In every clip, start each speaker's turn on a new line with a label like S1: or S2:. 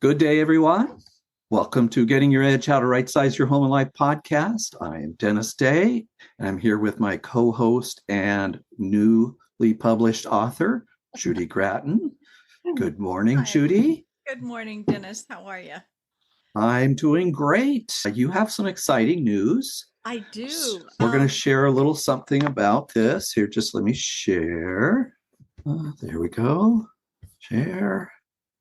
S1: Good day, everyone. Welcome to Getting Your Edge, How to Right Size Your Home and Life podcast. I am Dennis Day, and I'm here with my co-host and newly published author, Judy Gratton. Good morning,
S2: Hi.
S1: Judy.
S2: Good morning, Dennis. How are you?
S1: I'm doing great. You have some exciting news.
S2: I do.
S1: We're going to share a little something about this. Here, just let me share. There we go. Share.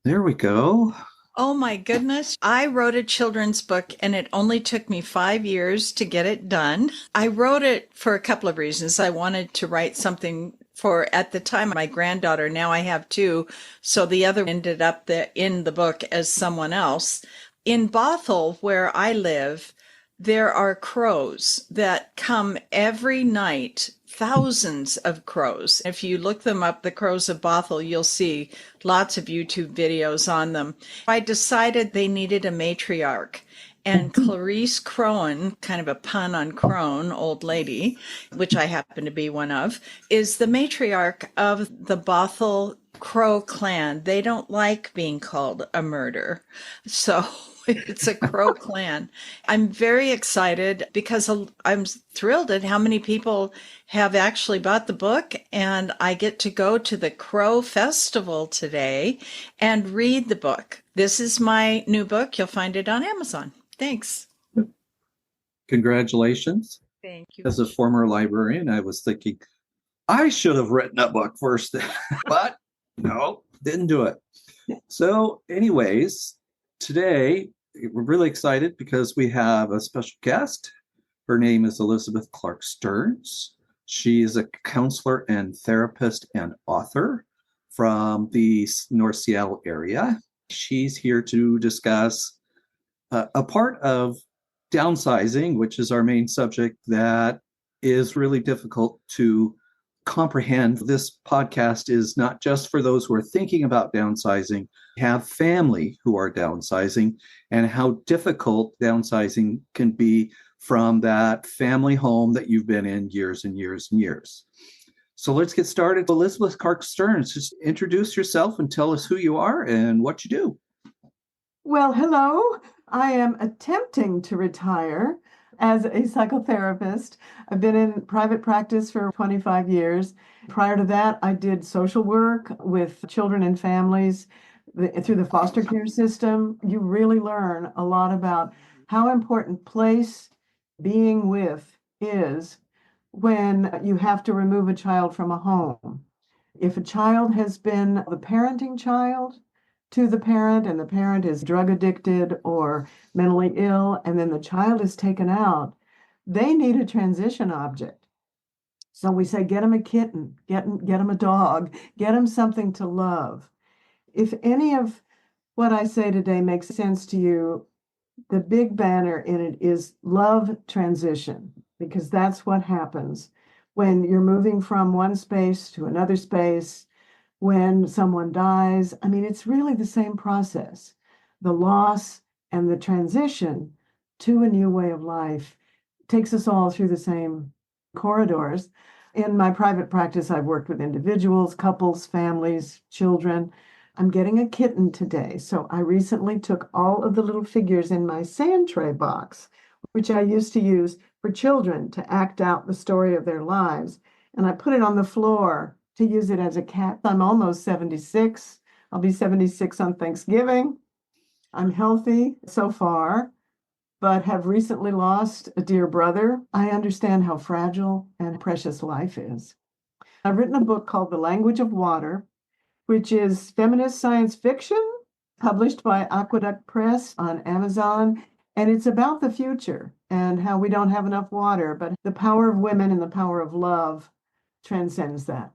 S1: There we go.
S2: Oh my goodness. I wrote a children's book and it only took me 5 years to get it done. I wrote it for a couple of reasons. I wanted to write something for, at the time, my granddaughter. Now I have two. So the other ended up in the book as someone else. In Bothell, where I live, there are crows that come every night, thousands of crows. If you look them up, the crows of Bothell, you'll see lots of YouTube videos on them. I decided they needed a matriarch. And Clarice Crowan, kind of a pun on crone, old lady, which I happen to be one of, is the matriarch of the Bothell Crow clan. They don't like being called a murder. So it's a Crow clan. I'm very excited because I'm thrilled at how many people have actually bought the book, and I get to go to the Crow Festival today and read the book. This is my new book. You'll find it on Amazon. Thanks.
S1: Congratulations.
S2: Thank you.
S1: As a former librarian, I was thinking, I should have written a book first, but no, didn't do it. So anyways, today we're really excited because we have a special guest. Her name is Elizabeth Clark Stearns. She is a counselor and therapist and author from the North Seattle area. She's here to discuss a part of downsizing, which is our main subject, that is really difficult to comprehend. This podcast is not just for those who are thinking about downsizing, have family who are downsizing, and how difficult downsizing can be from that family home that you've been in years and years and years. So let's get started. Elizabeth Clark Stearns, just introduce yourself and tell us who you are and what you do.
S3: Well, hello. I am attempting to retire as a psychotherapist. I've been in private practice for 25 years. Prior to that, I did social work with children and families through the foster care system. You really learn a lot about how important place being with is when you have to remove a child from a home. If a child has been the parenting child to the parent, and the parent is drug addicted or mentally ill, and then the child is taken out, they need a transition object. So we say, get them a kitten, get them a dog, get them something to love. If any of what I say today makes sense to you, the big banner in it is love transition, because that's what happens when you're moving from one space to another space. When someone dies, I mean, it's really the same process. The loss and the transition to a new way of life takes us all through the same corridors. In my private practice, I've worked with individuals, couples, families, children. I'm getting a kitten today. So I recently took all of the little figures in my sand tray box, which I used to use for children to act out the story of their lives, and I put it on the floor to use it as a cat. I'm almost 76. I'll be 76 on Thanksgiving. I'm healthy so far, but have recently lost a dear brother. I understand how fragile and precious life is. I've written a book called The Language of Water, which is feminist science fiction, published by Aqueduct Press on Amazon. And it's about the future and how we don't have enough water, but the power of women and the power of love transcends that.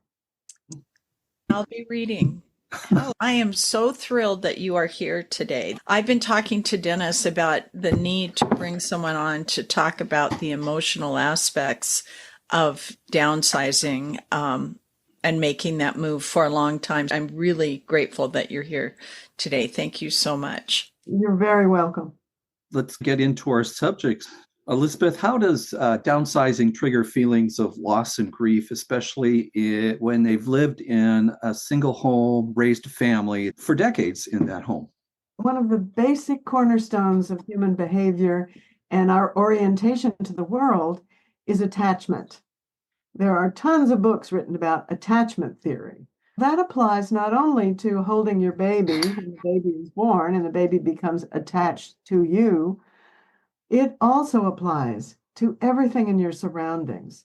S2: I'll be reading. Oh, I am so thrilled that you are here today. I've been talking to Dennis about the need to bring someone on to talk about the emotional aspects of downsizing and making that move for a long time. I'm really grateful that you're here today. Thank you so much.
S3: You're very welcome.
S1: Let's get into our subject. Elizabeth, how does downsizing trigger feelings of loss and grief, especially when they've lived in a single home, raised a family for decades in that home?
S3: One of the basic cornerstones of human behavior and our orientation to the world is attachment. There are tons of books written about attachment theory. That applies not only to holding your baby when the baby is born and the baby becomes attached to you, it also applies to everything in your surroundings,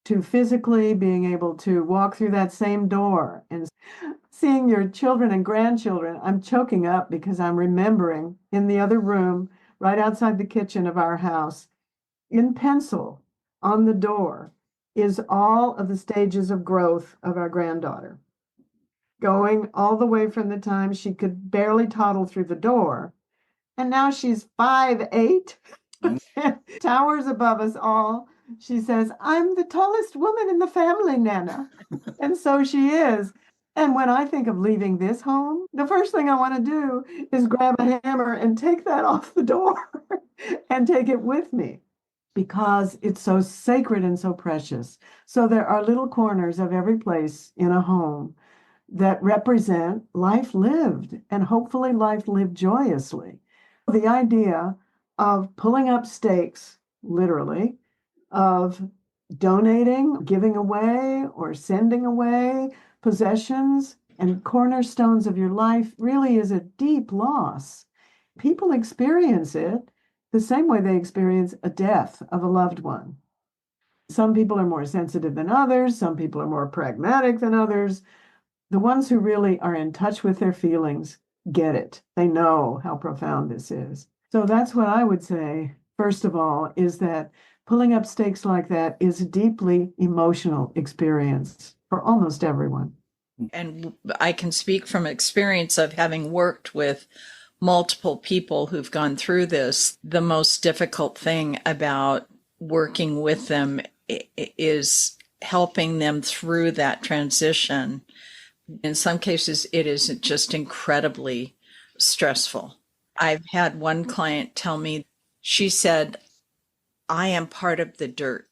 S3: to physically being able to walk through that same door and seeing your children and grandchildren. I'm choking up because I'm remembering in the other room, right outside the kitchen of our house, in pencil on the door, is all of the stages of growth of our granddaughter, going all the way from the time she could barely toddle through the door. And now she's 5'8", towers above us all. She says, "I'm the tallest woman in the family, Nana." And so she is. And when I think of leaving this home, the first thing I want to do is grab a hammer and take that off the door and take it with me because it's so sacred and so precious. So there are little corners of every place in a home that represent life lived and hopefully life lived joyously. The idea of pulling up stakes, literally, of donating, giving away, or sending away possessions and cornerstones of your life really is a deep loss. People experience it the same way they experience a death of a loved one. Some people are more sensitive than others. Some people are more pragmatic than others. The ones who really are in touch with their feelings get it. They know how profound this is. So that's what I would say, first of all, is that pulling up stakes like that is a deeply emotional experience for almost everyone.
S2: And I can speak from experience of having worked with multiple people who've gone through this. The most difficult thing about working with them is helping them through that transition. In some cases, it is just incredibly stressful. I've had one client tell me, she said, "I am part of the dirt."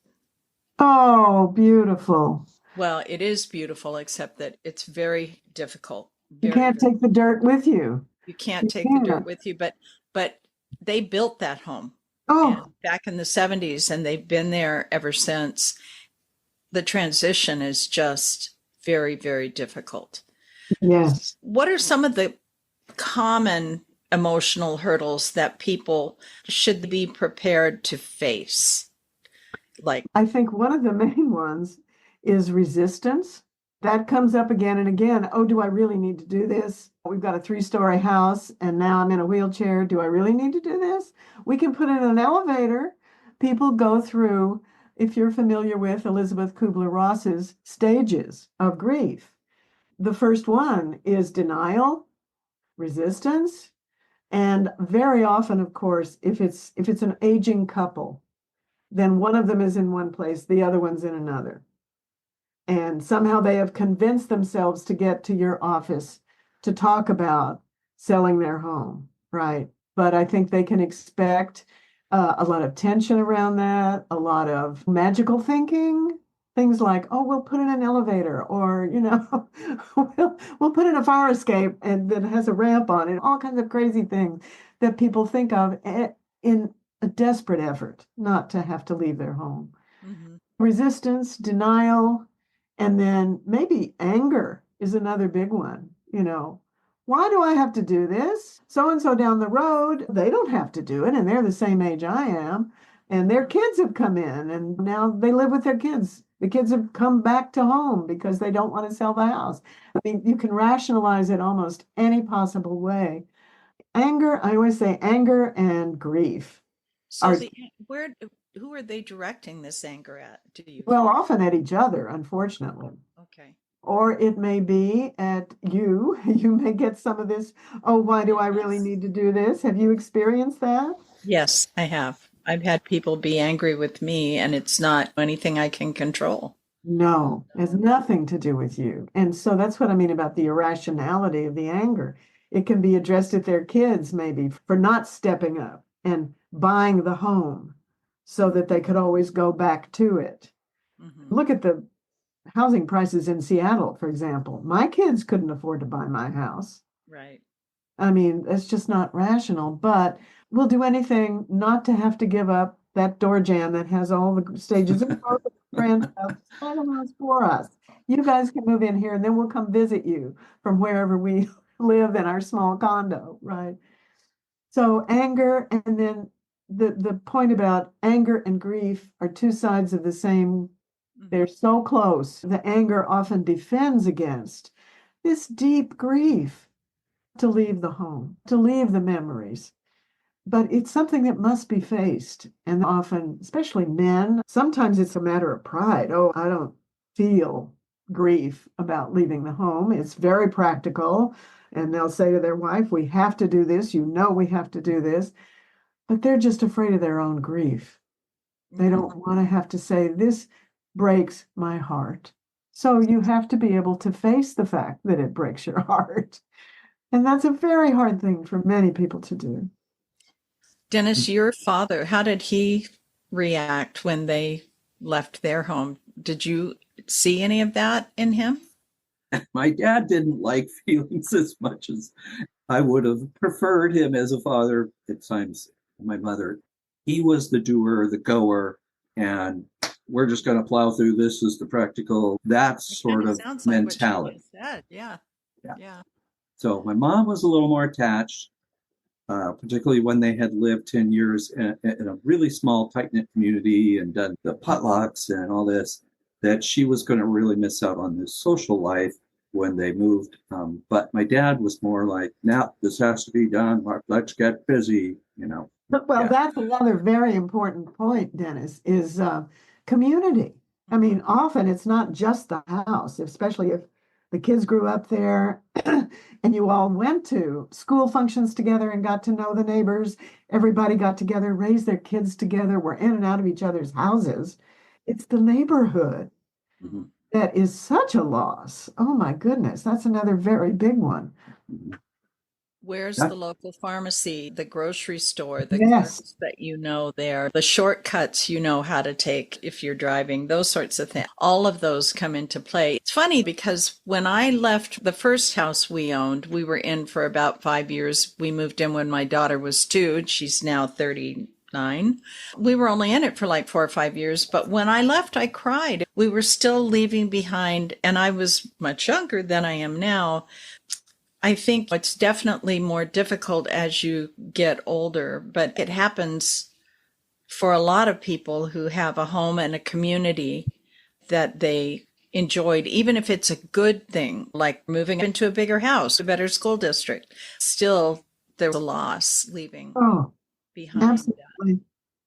S3: Oh, beautiful.
S2: Well, it is beautiful, except that it's very difficult.
S3: You can't take the dirt with you.
S2: You can't
S3: You
S2: take the dirt
S3: can't.
S2: with you, but they built that home
S3: Oh,
S2: and back in the 70s, and they've been there ever since. The transition is just very, very difficult.
S3: yes.
S2: What are some of the common emotional hurdles that people should be prepared to face? Like,
S3: I think one of the main ones is resistance. That comes up again and again. Oh, do I really need to do this? We've got a 3-story house and now I'm in a wheelchair. Do I really need to do this? We can put it in an elevator. People go through, if you're familiar with Elizabeth Kubler-Ross's stages of grief, the first one is denial, resistance, and very often, of course, if it's an aging couple, then one of them is in one place, the other one's in another. And somehow they have convinced themselves to get to your office to talk about selling their home, right? But I think they can expect a lot of tension around that, a lot of magical thinking, things like, oh, we'll put in an elevator, or we'll put in a fire escape and that has a ramp on it, all kinds of crazy things that people think of in a desperate effort not to have to leave their home.
S2: mm-hmm.
S3: Resistance, denial, and then maybe anger is another big one. Why do I have to do this? So and so down the road, they don't have to do it, and they're the same age I am, and their kids have come in, and now they live with their kids. The kids have come back to home because they don't want to sell the house. I mean, you can rationalize it almost any possible way. Anger, I always say anger and grief
S2: So
S3: are,
S2: who are they directing this anger at? Do you
S3: well,
S2: think?
S3: often at each other, unfortunately.
S2: Okay.
S3: Or it may be at you. You may get some of this, oh, why do I really
S2: Yes.
S3: need to do this? Have you experienced that?
S2: Yes, I have. I've had people be angry with me, and it's not anything I can control.
S3: No, it has nothing to do with you. And so that's what I mean about the irrationality of the anger. It can be addressed at their kids, maybe, for not stepping up and buying the home so that they could always go back to it.
S2: Mm-hmm.
S3: Look at the housing prices in Seattle, for example. My kids couldn't afford to buy my house.
S2: Right.
S3: I mean, it's just not rational, but we'll do anything not to have to give up that door jamb that has all the stages and grandchild sign the house for us. You guys can move in here and then we'll come visit you from wherever we live in our small condo, right? So anger, and then the point about anger and grief are two sides of the same. They're so close. The anger often defends against this deep grief to leave the home, to leave the memories. But it's something that must be faced. And often, especially men, sometimes it's a matter of pride. Oh, I don't feel grief about leaving the home. It's very practical. And they'll say to their wife, we have to do this. You know, we have to do this. But they're just afraid of their own grief. They don't want to have to say, this breaks my heart. So you have to be able to face the fact that it breaks your heart. And that's a very hard thing for many people to do.
S2: Dennis, your father, how did he react when they left their home? Did you see any of that in him?
S1: My dad didn't like feelings as much as I would have preferred him as a father at times. My mother, he was the doer, the goer, and we're just going to plow through. This is the practical, that sort of
S2: sounds
S1: mentality.
S2: Like what you just said. Yeah.
S1: Yeah.
S2: Yeah.
S1: So my mom was a little more attached, particularly when they had lived 10 years in a really small, tight-knit community and done the potlucks and all this, that she was going to really miss out on this social life when they moved. But my dad was more like, now this has to be done. Let's get busy, you know.
S3: Well,
S1: Yeah.
S3: that's another very important point, Dennis, is community. I mean, often it's not just the house, especially if the kids grew up there and you all went to school functions together and got to know the neighbors. Everybody got together, raised their kids together, were in and out of each other's houses. It's the neighborhood
S1: Mm-hmm.
S3: that is such a loss. Oh my goodness, that's another very big one.
S1: Mm-hmm.
S2: Where's
S1: Yeah.
S2: the local pharmacy, the grocery store, the
S3: Yes.
S2: clerks that you know there, the shortcuts you know how to take if you're driving, those sorts of things. All of those come into play. It's funny because when I left the first house we owned, we were in for about 5 years. We moved in when my daughter was 2, and she's now 39. We were only in it for like 4 or 5 years, but when I left, I cried. We were still leaving behind, and I was much younger than I am now. I think it's definitely more difficult as you get older, but it happens for a lot of people who have a home and a community that they enjoyed, even if it's a good thing, like moving into a bigger house, a better school district. Still, there's a loss leaving
S3: Oh,
S2: behind that.
S3: absolutely.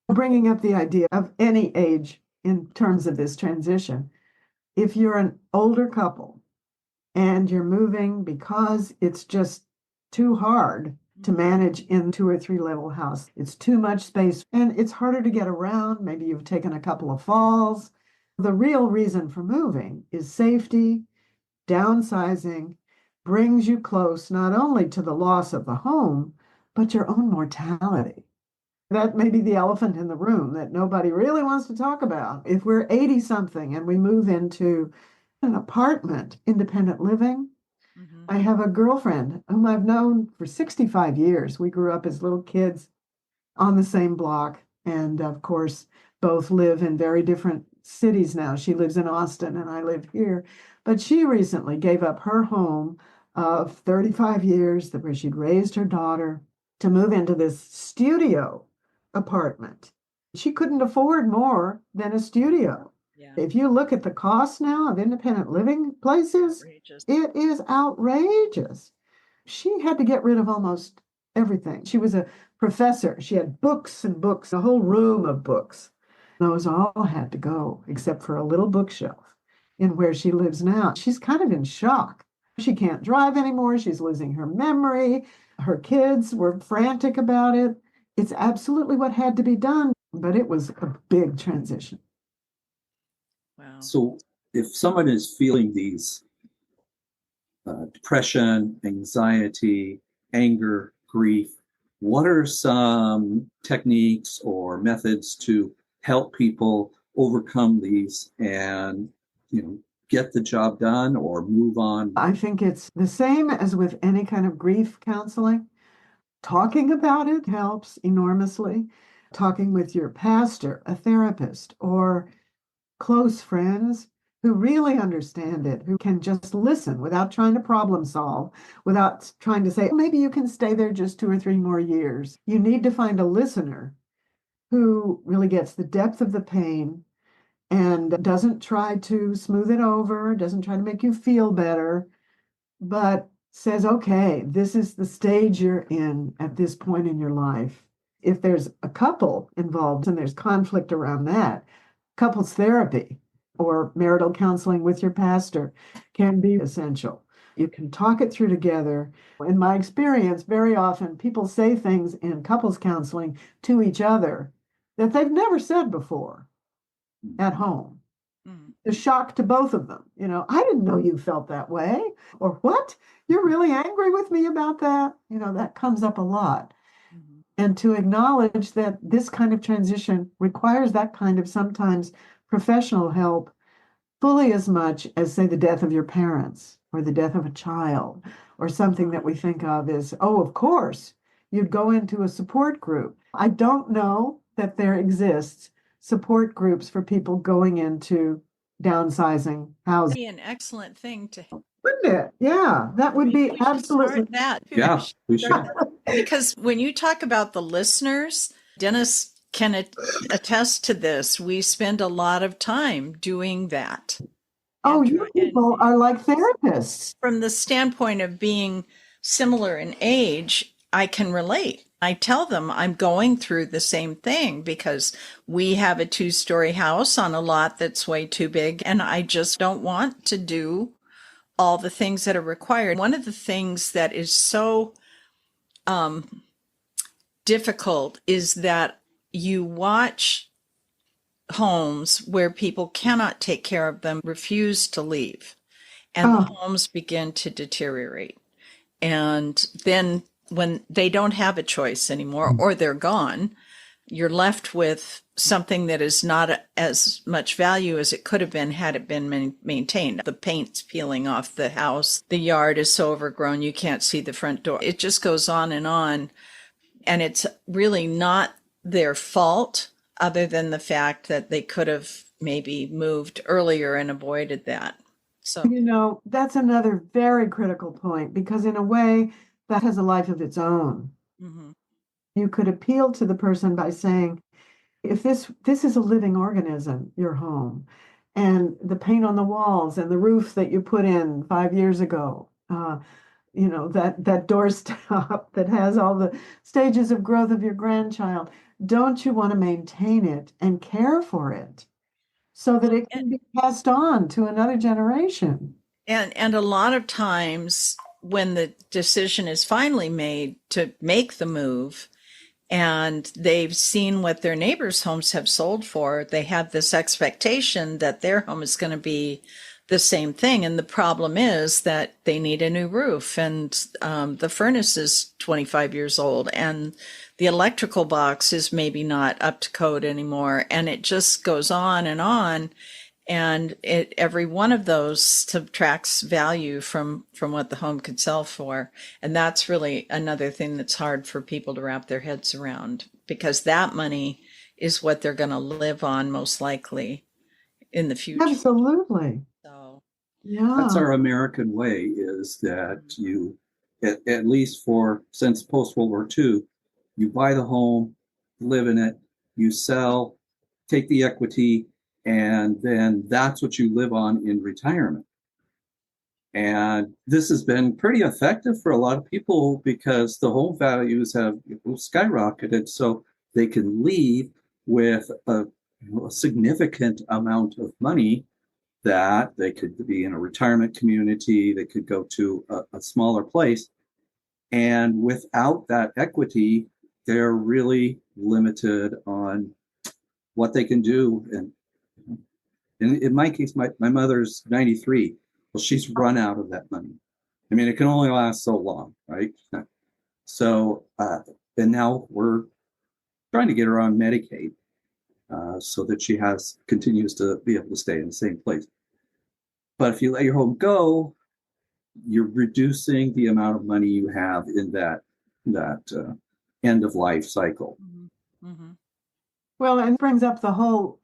S3: Bringing up the idea of any age in terms of this transition. If you're an older couple and you're moving because it's just too hard to manage in 2 or 3 level house, it's too much space and it's harder to get around. Maybe you've taken a couple of falls. The real reason for moving is safety. Downsizing brings you close not only to the loss of the home, but your own mortality. That may be the elephant in the room that nobody really wants to talk about. If we're 80 something and we move into an apartment, independent living, I have a girlfriend whom I've known for 65 years. We grew up as little kids on the same block. And of course, both live in very different cities now. She lives in Austin and I live here. But she recently gave up her home of 35 years where she'd raised her daughter to move into this studio apartment. She couldn't afford more than a studio.
S2: Yeah.
S3: If you look at the cost now of independent living places,
S2: Outrageous.
S3: it is outrageous. She had to get rid of almost everything. She was a professor. She had books and books, a whole room of books. Those all had to go, except for a little bookshelf in where she lives now. She's kind of in shock. She can't drive anymore. She's losing her memory. Her kids were frantic about it. It's absolutely what had to be done, but it was a big transition.
S2: Wow.
S1: So if someone is feeling these depression, anxiety, anger, grief, what are some techniques or methods to help people overcome these and, get the job done or move on?
S3: I think it's the same as with any kind of grief counseling. Talking about it helps enormously. Talking with your pastor, a therapist, or close friends who really understand it, who can just listen without trying to problem solve, without trying to say, maybe you can stay there just 2 or 3 more years. You need to find a listener who really gets the depth of the pain and doesn't try to smooth it over, doesn't try to make you feel better, but says, okay, this is the stage you're in at this point in your life. If there's a couple involved and there's conflict around that, couples therapy or marital counseling with your pastor can be essential. You can talk it through together. In my experience, very often people say things in couples counseling to each other that they've never said before at home. The shock to both of them. I didn't know you felt that way. Or what? You're really angry with me about that? That comes up a lot. And to acknowledge that this kind of transition requires that kind of sometimes professional help fully as much as, say, the death of your parents or the death of a child or something that we think of as, oh, of course, you'd go into a support group. I don't know that there exists support groups for people going into downsizing housing.
S2: Be an excellent thing to.
S3: Wouldn't it? Yeah, that would be
S2: We should
S3: absolutely.
S2: start that.
S1: Yeah, we should.
S2: Because when you talk about the listeners, Dennis can attest to this. We spend a lot of time doing that.
S3: Oh, you people are like therapists.
S2: From the standpoint of being similar in age, I can relate. I tell them I'm going through the same thing because we have a 2-story house on a lot that's way too big, and I just don't want to do all the things that are required. One of the things that is so difficult is that you watch homes where people cannot take care of them, refuse to leave, and the homes begin to deteriorate. And then when they don't have a choice anymore or they're gone, you're left with something that is not as much value as it could have been had it been maintained. The paint's peeling off the house. The yard is so overgrown you can't see the front door. It just goes on. And it's really not their fault other than the fact that they could have maybe moved earlier and avoided that. So,
S3: that's another very critical point because in a way that has a life of its own. You could appeal to the person by saying, if this is a living organism, your home, and the paint on the walls and the roof that you put in 5 years ago, that doorstop that has all the stages of growth of your grandchild, don't you want to maintain it and care for it so that it can be passed on to another generation?
S2: And a lot of times when the decision is finally made to make the move and they've seen what their neighbors' homes have sold for, they have this expectation that their home is going to be the same thing. And the problem is that they need a new roof and the furnace is 25 years old and the electrical box is maybe not up to code anymore. And it just goes on. And every one of those subtracts value from what the home could sell for. And that's really another thing that's hard for people to wrap their heads around because that money is what they're going to live on most likely in the future.
S3: Absolutely.
S2: So,
S3: yeah.
S1: That's our American way, is that you, at least since post-World War II, you buy the home, live in it, you sell, take the equity, and then that's what you live on in retirement. And this has been pretty effective for a lot of people because the home values have skyrocketed, so they can leave with a significant amount of money that they could be in a retirement community, they could go to a smaller place. And without that equity, they're really limited on what they can do. And in my case, my mother's 93. Well, she's run out of that money. I mean, it can only last so long, right? So, and now we're trying to get her on Medicaid so that she continues to be able to stay in the same place. But if you let your home go, you're reducing the amount of money you have in that end of life cycle.
S2: Mm-hmm.
S3: Well, and brings up the whole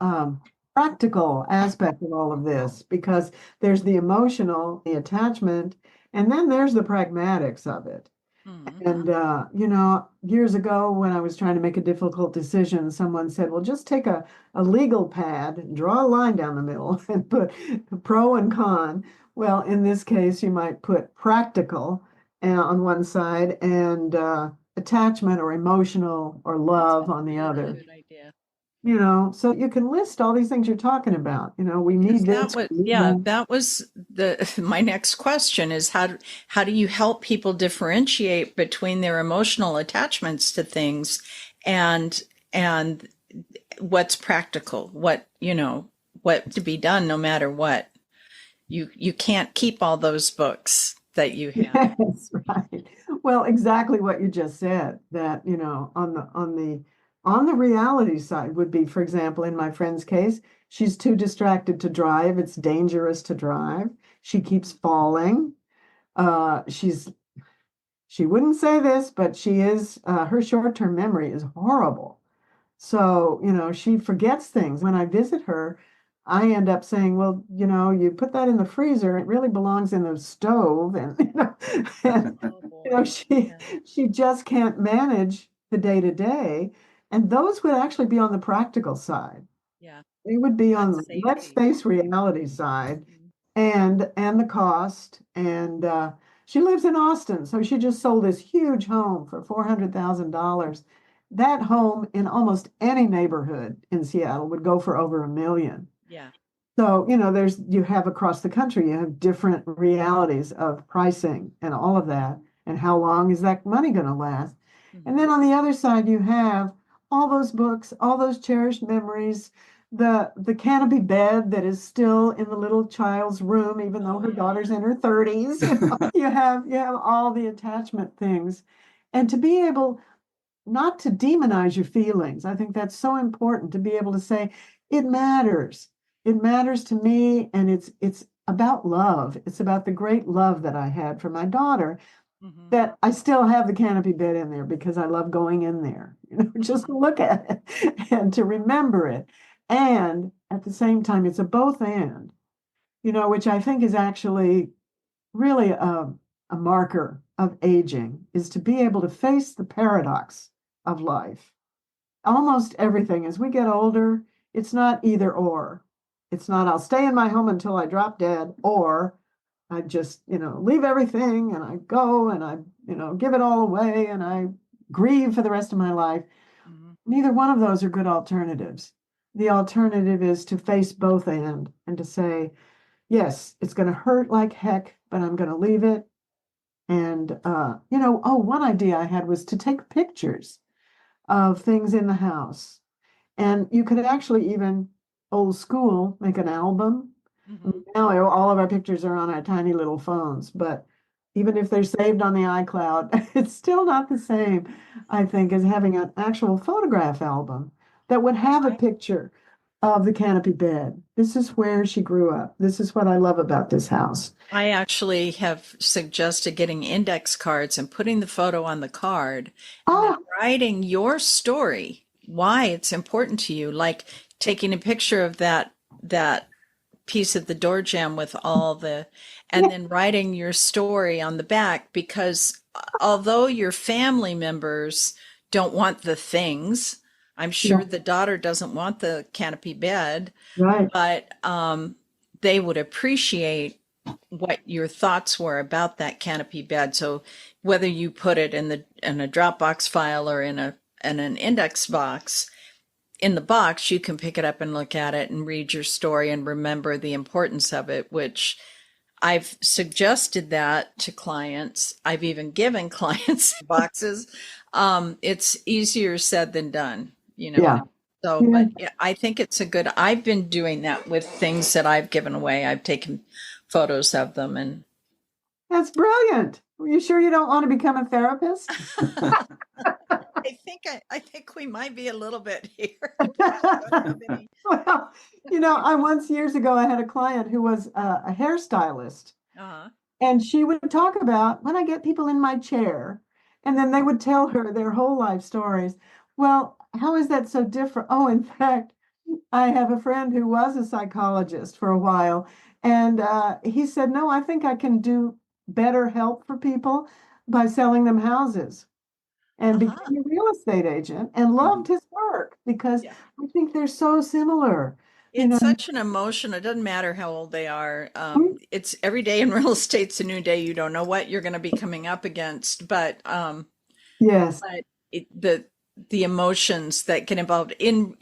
S3: practical aspect of all of this because there's the emotional, the attachment, and then there's the pragmatics of it.
S2: Mm-hmm.
S3: And, years ago when I was trying to make a difficult decision, someone said, well, just take a legal pad, and draw a line down the middle and put pro and con. Well, in this case, you might put practical on one side and attachment or emotional or love on the other.
S2: Good idea.
S3: So you can list all these things you're talking about. We need this.
S2: That was my next question is how do you help people differentiate between their emotional attachments to things and what's practical, what to be done no matter what. You can't keep all those books that you have.
S3: Yes, right. Well, exactly what you just said, that, on the reality side would be, for example, in my friend's case, she's too distracted to drive. It's dangerous to drive. She keeps falling. She wouldn't say this, but she is, her short-term memory is horrible. So, she forgets things. When I visit her, I end up saying, well, you put that in the freezer, it really belongs in the stove. And, and, she just can't manage the day to day. And those would actually be on the practical side.
S2: Yeah.
S3: They would be on the let's face reality side and the cost. And she lives in Austin, so she just sold this huge home for $400,000. That home in almost any neighborhood in Seattle would go for over $1 million.
S2: Yeah.
S3: So, you have across the country, you have different realities of pricing and all of that. And how long is that money going to last? Mm-hmm. And then on the other side, you have all those books, all those cherished memories, the canopy bed that is still in the little child's room, even though her daughter's in her 30s. You have all the attachment things. And to be able not to demonize your feelings. I think that's so important to be able to say, it matters. It matters to me, and it's about love. It's about the great love that I had for my daughter, that I still have the canopy bed in there because I love going in there, just to look at it and to remember it. And at the same time, it's a both and, which I think is actually really a marker of aging, is to be able to face the paradox of life. Almost everything as we get older, it's not either or. It's not I'll stay in my home until I drop dead, or I just, leave everything and I go and I, give it all away and I grieve for the rest of my life. Mm-hmm. Neither one of those are good alternatives. The alternative is to face both and to say, yes, it's going to hurt like heck, but I'm going to leave it. And, one idea I had was to take pictures of things in the house. And you could actually even, old school, make an album. Mm-hmm. Now all of our pictures are on our tiny little phones, but even if they're saved on the iCloud, it's still not the same, I think, as having an actual photograph album that would have a picture of the canopy bed. This is where she grew up. This is what I love about this house.
S2: I actually have suggested getting index cards and putting the photo on the card and then writing your story, why it's important to you, like taking a picture of that piece of the door jamb with and then writing your story on the back, because although your family members don't want the things, I'm sure the daughter doesn't want the canopy bed,
S3: right?
S2: But they would appreciate what your thoughts were about that canopy bed. So whether you put it in a Dropbox file or in an index box, in the box, you can pick it up and look at it and read your story and remember the importance of it, which I've suggested that to clients. I've even given clients boxes. It's easier said than done,
S3: Yeah.
S2: So, but I think it's I've been doing that with things that I've given away. I've taken photos of them, and
S3: that's brilliant. Are you sure you don't want to become a therapist?
S2: I think we might be a little bit here.
S3: Well, I once years ago, I had a client who was a hairstylist.
S2: Uh-huh.
S3: And she would talk about when I get people in my chair, and then they would tell her their whole life stories. Well, how is that so different? Oh, in fact, I have a friend who was a psychologist for a while, and he said, no, I think I can do better help for people by selling them houses and
S2: Uh-huh.
S3: became a real estate agent and loved his work because
S2: Yeah.
S3: I think they're so similar. You
S2: It's
S3: know,
S2: such an emotion. It doesn't matter how old they are. It's every day in real estate's a new day. You don't know what you're going to be coming up against,
S3: yes,
S2: but the emotions that get involved in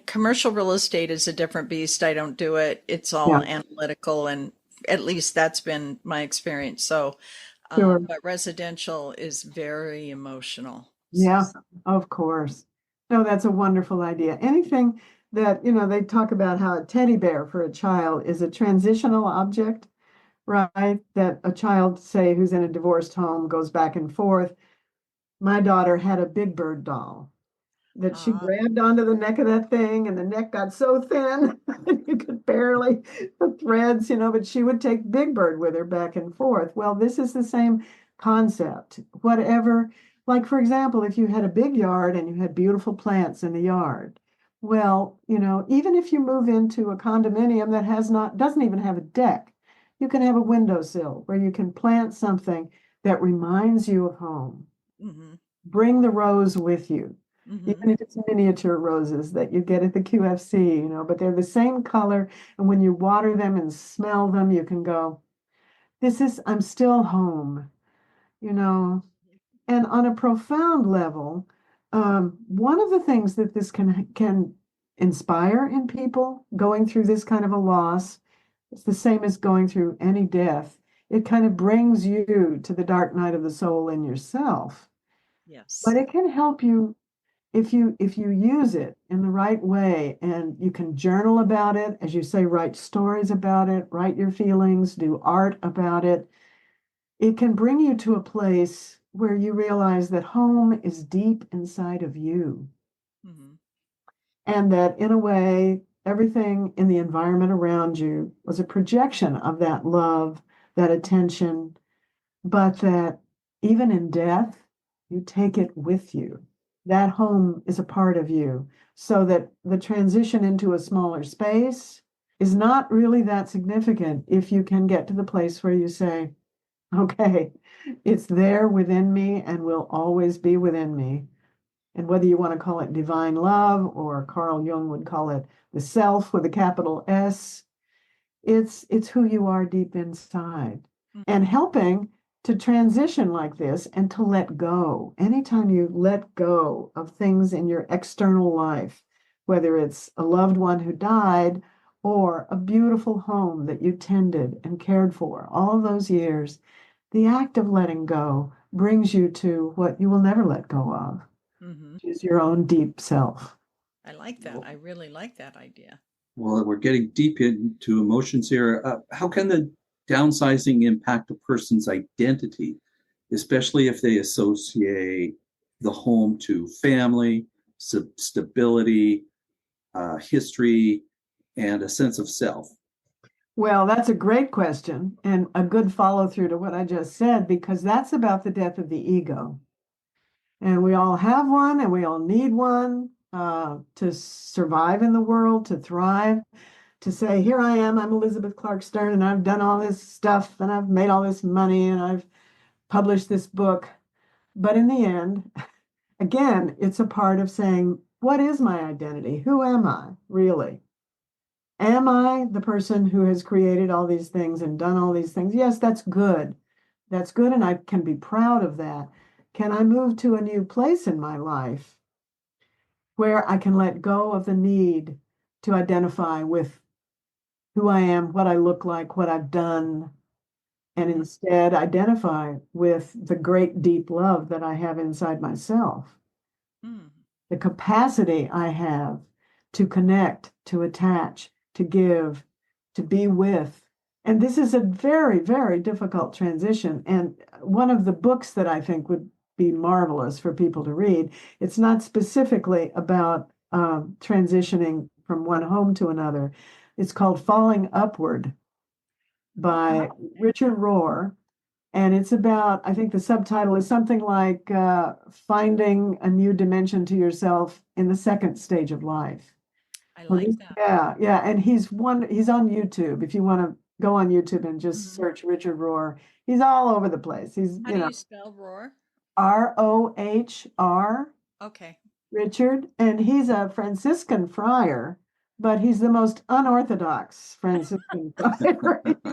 S2: commercial real estate is a different beast. I don't do it. It's all
S3: yeah,
S2: analytical, and at least that's been my experience. So,
S3: sure.
S2: but residential is very emotional.
S3: Yeah, of course. No, that's a wonderful idea. Anything that, they talk about how a teddy bear for a child is a transitional object, right? That a child, say, who's in a divorced home goes back and forth. My daughter had a Big Bird doll that she
S2: Ah,
S3: grabbed onto the neck of that thing, and the neck got so thin you could barely the threads, but she would take Big Bird with her back and forth. Well, this is the same concept. Whatever, like for example, if you had a big yard and you had beautiful plants in the yard, well, even if you move into a condominium that doesn't even have a deck, you can have a windowsill where you can plant something that reminds you of home.
S2: mm-hmm,
S3: Bring the rose with you,
S2: mm-hmm.
S3: even if it's miniature roses that you get at the QFC, but they're the same color. And when you water them and smell them, you can go, I'm still home, you know. And on a profound level, one of the things that this can inspire in people going through this kind of a loss, it's the same as going through any death. It kind of brings you to the dark night of the soul in yourself, but
S2: Yes.
S3: it can help you if you use it in the right way, and you can journal about it, as you say, write stories about it, write your feelings, do art about it. It can bring you to a place where you realize that home is deep inside of you,
S2: Mm-hmm.
S3: and that in a way, everything in the environment around you was a projection of that love, that attention, but that even in death, you take it with you. That home is a part of you, so that the transition into a smaller space is not really that significant if you can get to the place where you say, okay, it's there within me and will always be within me. And whether you want to call it divine love, or Carl Jung would call it the self with a capital S, it's who you are deep inside. And
S2: Mm-hmm.
S3: helping to transition like this and to let go. Anytime you let go of things in your external life, whether it's a loved one who died or a beautiful home that you tended and cared for all those years, the act of letting go brings you to what you will never let go of,
S2: Mm-hmm.
S3: which is your own deep self.
S2: I like that. I really like that idea.
S1: Well, we're getting deep into emotions here. How can the downsizing impact a person's identity, especially if they associate the home to family, stability, history, and a sense of self?
S3: Well, that's a great question and a good follow through to what I just said, because that's about the death of the ego. And we all have one and we all need one to survive in the world, to thrive, to say, here I am, I'm Elizabeth Clark Stern, and I've done all this stuff and I've made all this money and I've published this book. But in the end, again, it's a part of saying, what is my identity? Who am I really? Am I the person who has created all these things and done all these things? Yes, that's good. That's good, and I can be proud of that. Can I move to a new place in my life where I can let go of the need to identify with who I am, what I look like, what I've done, and
S2: Mm-hmm.
S3: instead identify with the great deep love that I have inside myself,
S2: Mm-hmm.
S3: the capacity I have to connect, to attach, to give, to be with. And this is a very, very difficult transition. And one of the books that I think would be marvelous for people to read. It's not specifically about transitioning from one home to another. It's called Falling Upward by Richard Rohr. And it's about, I think the subtitle is something like finding a new dimension to yourself in the second stage of life.
S2: I like that.
S3: Yeah. And he's on YouTube. If you want to go on YouTube and just
S2: Mhm.
S3: search Richard Rohr, he's all over the place. He's,
S2: How do you spell roar?
S3: Rohr,
S2: Okay.
S3: Richard, and he's a Franciscan friar, but he's the most unorthodox Franciscan friar you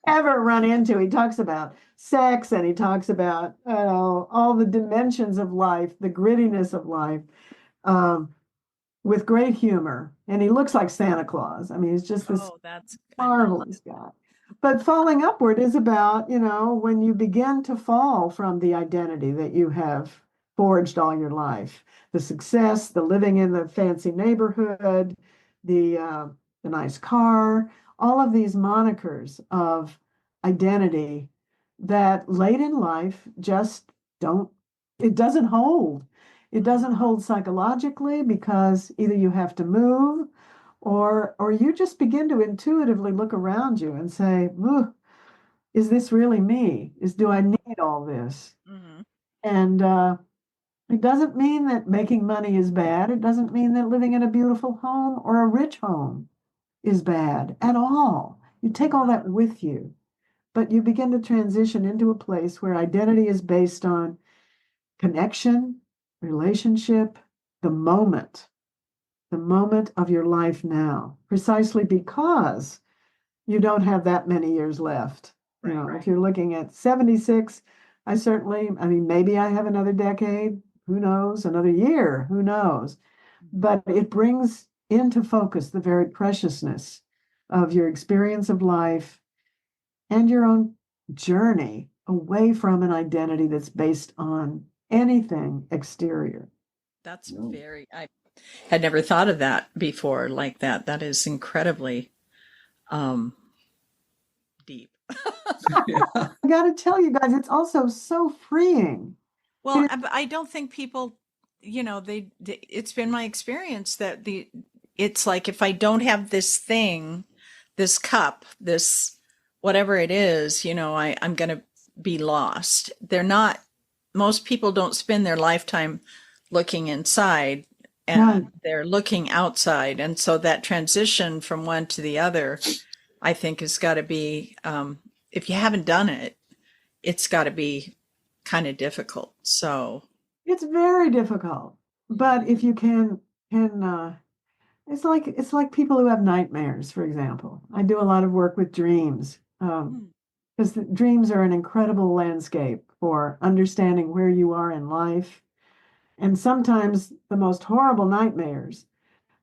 S3: ever run into. He talks about sex and he talks about all the dimensions of life, the grittiness of life, um, with great humor. And he looks like Santa Claus. I mean, he's just this marvelous guy. But falling upward is about, when you begin to fall from the identity that you have forged all your life, the success, the living in the fancy neighborhood, the nice car, all of these monikers of identity that late in life just it doesn't hold. It doesn't hold psychologically because either you have to move or you just begin to intuitively look around you and say, is this really me? Do I need all this?
S2: Mm-hmm.
S3: And it doesn't mean that making money is bad. It doesn't mean that living in a beautiful home or a rich home is bad at all. You take all that with you, but you begin to transition into a place where identity is based on connection, relationship, the moment of your life now, precisely because you don't have that many years left.
S2: Right.
S3: If you're looking at 76, maybe I have another decade, who knows, another year, who knows. But it brings into focus the very preciousness of your experience of life and your own journey away from an identity that's based on anything exterior.
S2: That's I had never thought of that before like that. That is incredibly deep.
S3: Yeah. I got to tell you guys, it's also so freeing.
S2: Well, I don't think people, it's been my experience that it's like if I don't have this thing, this cup, this whatever it is, I'm going to be lost. Most people don't spend their lifetime looking inside and they're looking outside. And so that transition from one to the other, I think has got to be, if you haven't done it, it's got to be kind of difficult. So
S3: it's very difficult, but if you can, it's like people who have nightmares, for example. I do a lot of work with dreams, because dreams are an incredible landscape for understanding where you are in life. And sometimes the most horrible nightmares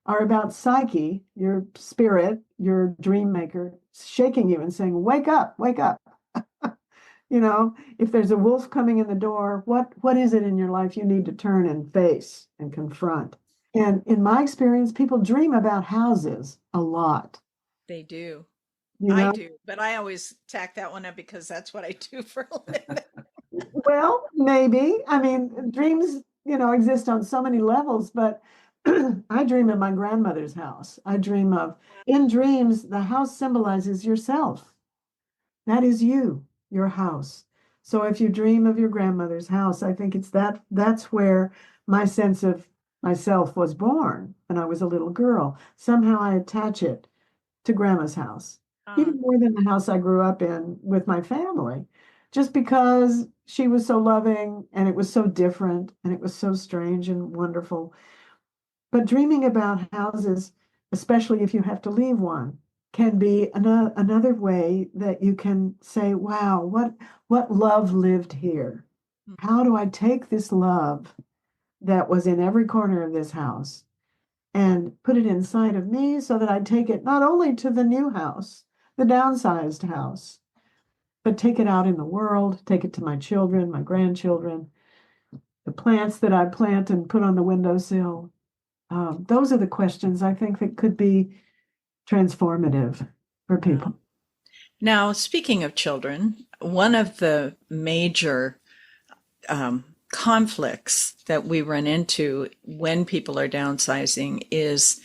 S3: are about Psyche, your spirit, your dream maker, shaking you and saying, wake up, wake up. If there's a wolf coming in the door, what is it in your life you need to turn and face and confront? And in my experience, people dream about houses a lot.
S2: They do.
S3: I
S2: do, but I always tack that one up because that's what I do for a living.
S3: Well, maybe. I mean, dreams, exist on so many levels, but I dream of my grandmother's house. In dreams, the house symbolizes yourself. That is you, your house. So if you dream of your grandmother's house, I think that's where my sense of myself was born when I was a little girl. Somehow I attach it to grandma's house, even more than the house I grew up in with my family, just because she was so loving and it was so different and it was so strange and wonderful. But dreaming about houses, especially if you have to leave one, can be another way that you can say, wow, what love lived here? How do I take this love that was in every corner of this house and put it inside of me so that I take it not only to the new house, the downsized house, but take it out in the world, take it to my children, my grandchildren, the plants that I plant and put on the windowsill. Those are the questions I think that could be transformative for people.
S2: Now, speaking of children, one of the major conflicts that we run into when people are downsizing is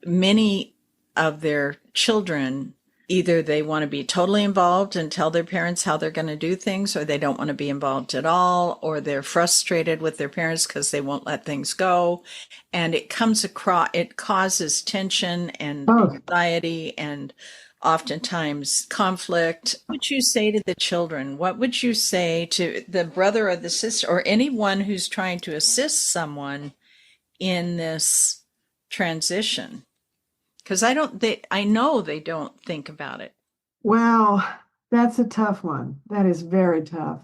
S2: many of their children, either they want to be totally involved and tell their parents how they're going to do things, or they don't want to be involved at all, or they're frustrated with their parents because they won't let things go. And it causes tension and anxiety and oftentimes conflict. What would you say to the children? What would you say to the brother or the sister or anyone who's trying to assist someone in this transition? Because I know they don't think about it.
S3: Wow, that's a tough one. That is very tough.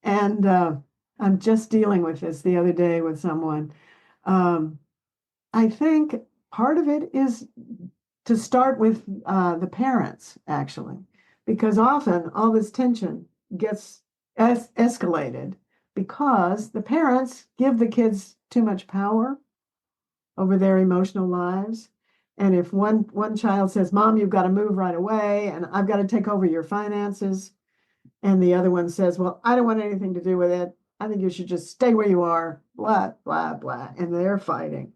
S3: And I'm just dealing with this the other day with someone. I think part of it is to start with the parents, actually, because often all this tension gets escalated because the parents give the kids too much power over their emotional lives. And if one child says, "Mom, you've got to move right away, and I've got to take over your finances," and the other one says, "Well, I don't want anything to do with it. I think you should just stay where you are," blah, blah, blah, and they're fighting.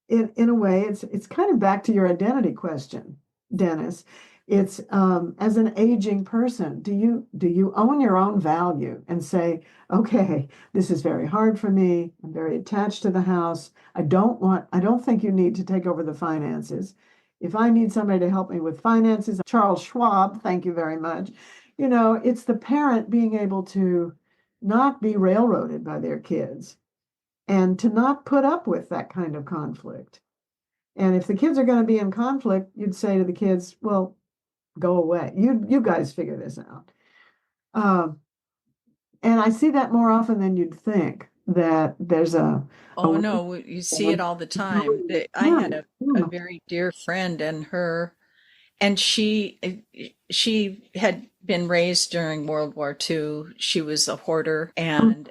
S3: In a way, it's kind of back to your identity question, Dennis. It's as an aging person, do you own your own value and say, okay, this is very hard for me. I'm very attached to the house. I don't think you need to take over the finances. If I need somebody to help me with finances, Charles Schwab, thank you very much. It's the parent being able to not be railroaded by their kids and to not put up with that kind of conflict. And if the kids are going to be in conflict, you'd say to the kids, well, go away. You guys figure this out. And I see that more often than you'd think, that there's
S2: Oh no, you see it all the time. I had a very dear friend, and she had been raised during World War II. She was a hoarder, and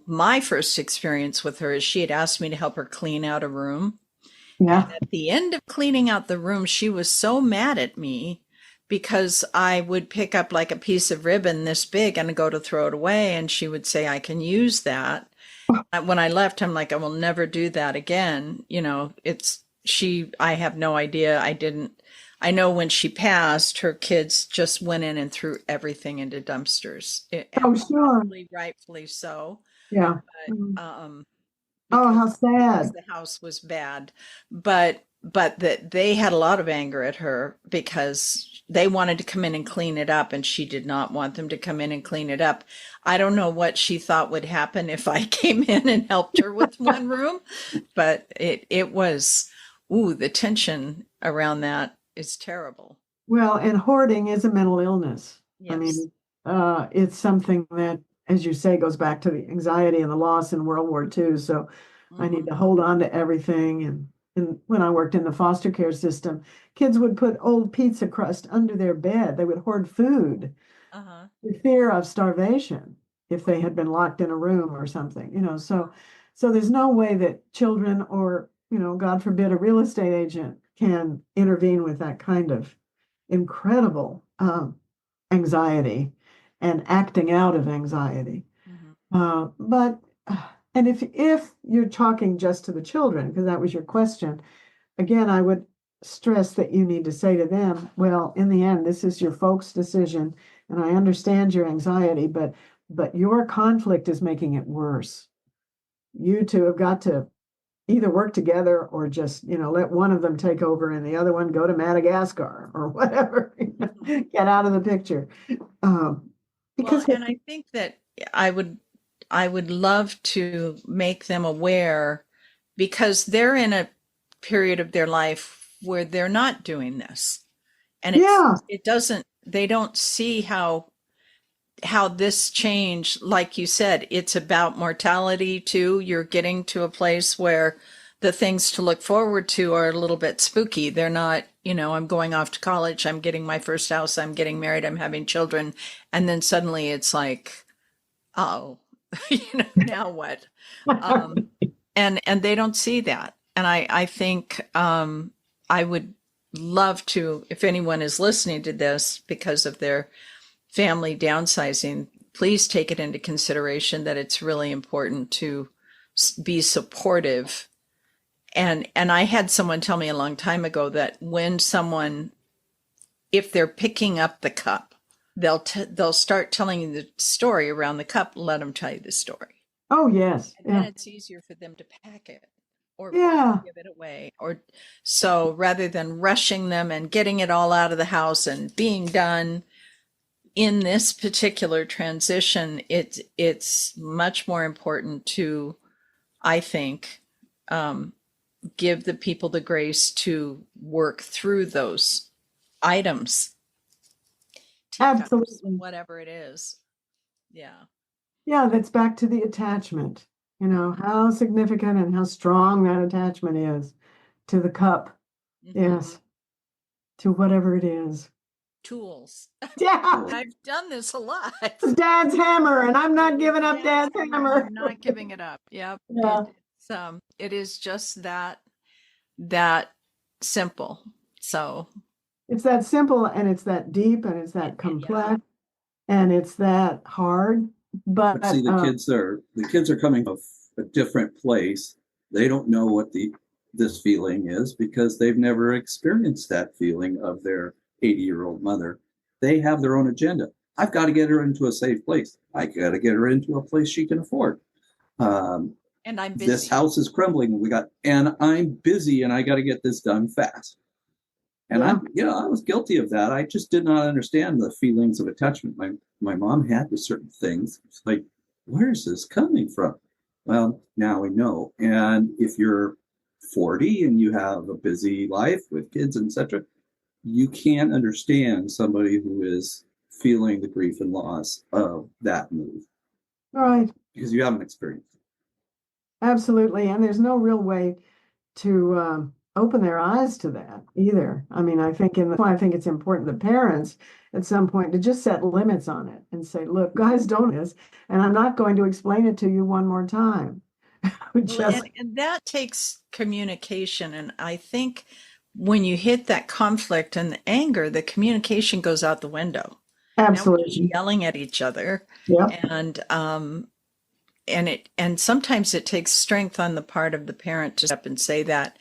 S2: my first experience with her is she had asked me to help her clean out a room.
S3: Yeah.
S2: And at the end of cleaning out the room, she was so mad at me because I would pick up like a piece of ribbon this big and go to throw it away, and she would say, "I can use that." When I left, I'm like, "I will never do that again." I have no idea. I know when she passed, her kids just went in and threw everything into dumpsters.
S3: Sure.
S2: Rightfully so.
S3: Yeah.
S2: But,
S3: how sad.
S2: the house was bad. But that they had a lot of anger at her because they wanted to come in and clean it up, and she did not want them to come in and clean it up. I don't know what she thought would happen if I came in and helped her with one room, but it was, the tension around that is terrible.
S3: Well, and hoarding is a mental illness.
S2: Yes.
S3: I mean, it's something that, as you say, goes back to the anxiety and the loss in World War II. So I need to hold on to everything. And when I worked in the foster care system, kids would put old pizza crust under their bed. They would hoard food for fear of starvation if they had been locked in a room or something. So there's no way that children or, God forbid, a real estate agent can intervene with that kind of incredible anxiety and acting out of anxiety. And if you're talking just to the children, because that was your question, again, I would stress that you need to say to them, well, in the end, this is your folks' decision, and I understand your anxiety, but your conflict is making it worse. You two have got to either work together or just, let one of them take over and the other one go to Madagascar or whatever, get out of the picture.
S2: And I think that I would love to make them aware, because they're in a period of their life where they're not doing this. And they don't see how this change, like you said, it's about mortality too. You're getting to a place where the things to look forward to are a little bit spooky. They're not, I'm going off to college, I'm getting my first house, I'm getting married, I'm having children. And then suddenly it's like, oh, now what? And they don't see that. And I think I would love to, if anyone is listening to this because of their family downsizing, please take it into consideration that it's really important to be supportive. And I had someone tell me a long time ago that when someone, if they're picking up the cup, they'll start telling you the story around the cup. Let them tell you the story.
S3: Oh, yes.
S2: And then it's easier for them to pack it or give it away. Or so rather than rushing them and getting it all out of the house and being done in this particular transition, it's much more important to, I think, give the people the grace to work through those items.
S3: Absolutely.
S2: Whatever it is. Yeah.
S3: Yeah, that's back to the attachment. How significant and how strong that attachment is to the cup.
S2: Mm-hmm.
S3: Yes. To whatever it is.
S2: Tools.
S3: Yeah.
S2: I've done this a lot.
S3: It's Dad's hammer, and I'm not giving up Dad's hammer.
S2: I'm not giving it up. Yep.
S3: Yeah.
S2: It is just that simple. So
S3: it's that simple, and it's that deep, and it's that complex, and it's that hard. But
S1: see, the kids are coming from a different place. They don't know what this feeling is because they've never experienced that feeling of their 80-year-old mother. They have their own agenda. I've got to get her into a safe place. I got to get her into a place she can afford.
S2: And I'm busy.
S1: This house is crumbling. And I'm busy, and I got to get this done fast. And I was guilty of that. I just did not understand the feelings of attachment my mom had to certain things. It's like, where's this coming from? Well, now we know. And if you're 40 and you have a busy life with kids, etc., you can't understand somebody who is feeling the grief and loss of that move.
S3: Right.
S1: Because you haven't experienced it.
S3: Absolutely. And there's no real way to open their eyes to that either. I mean, I think it's important that parents at some point to just set limits on it and say, look, guys, don't do this. And I'm not going to explain it to you one more time.
S2: And that takes communication. And I think when you hit that conflict and the anger, the communication goes out the window.
S3: Absolutely.
S2: Now we're just yelling at each other.
S3: Yep.
S2: And sometimes it takes strength on the part of the parent to step up and say that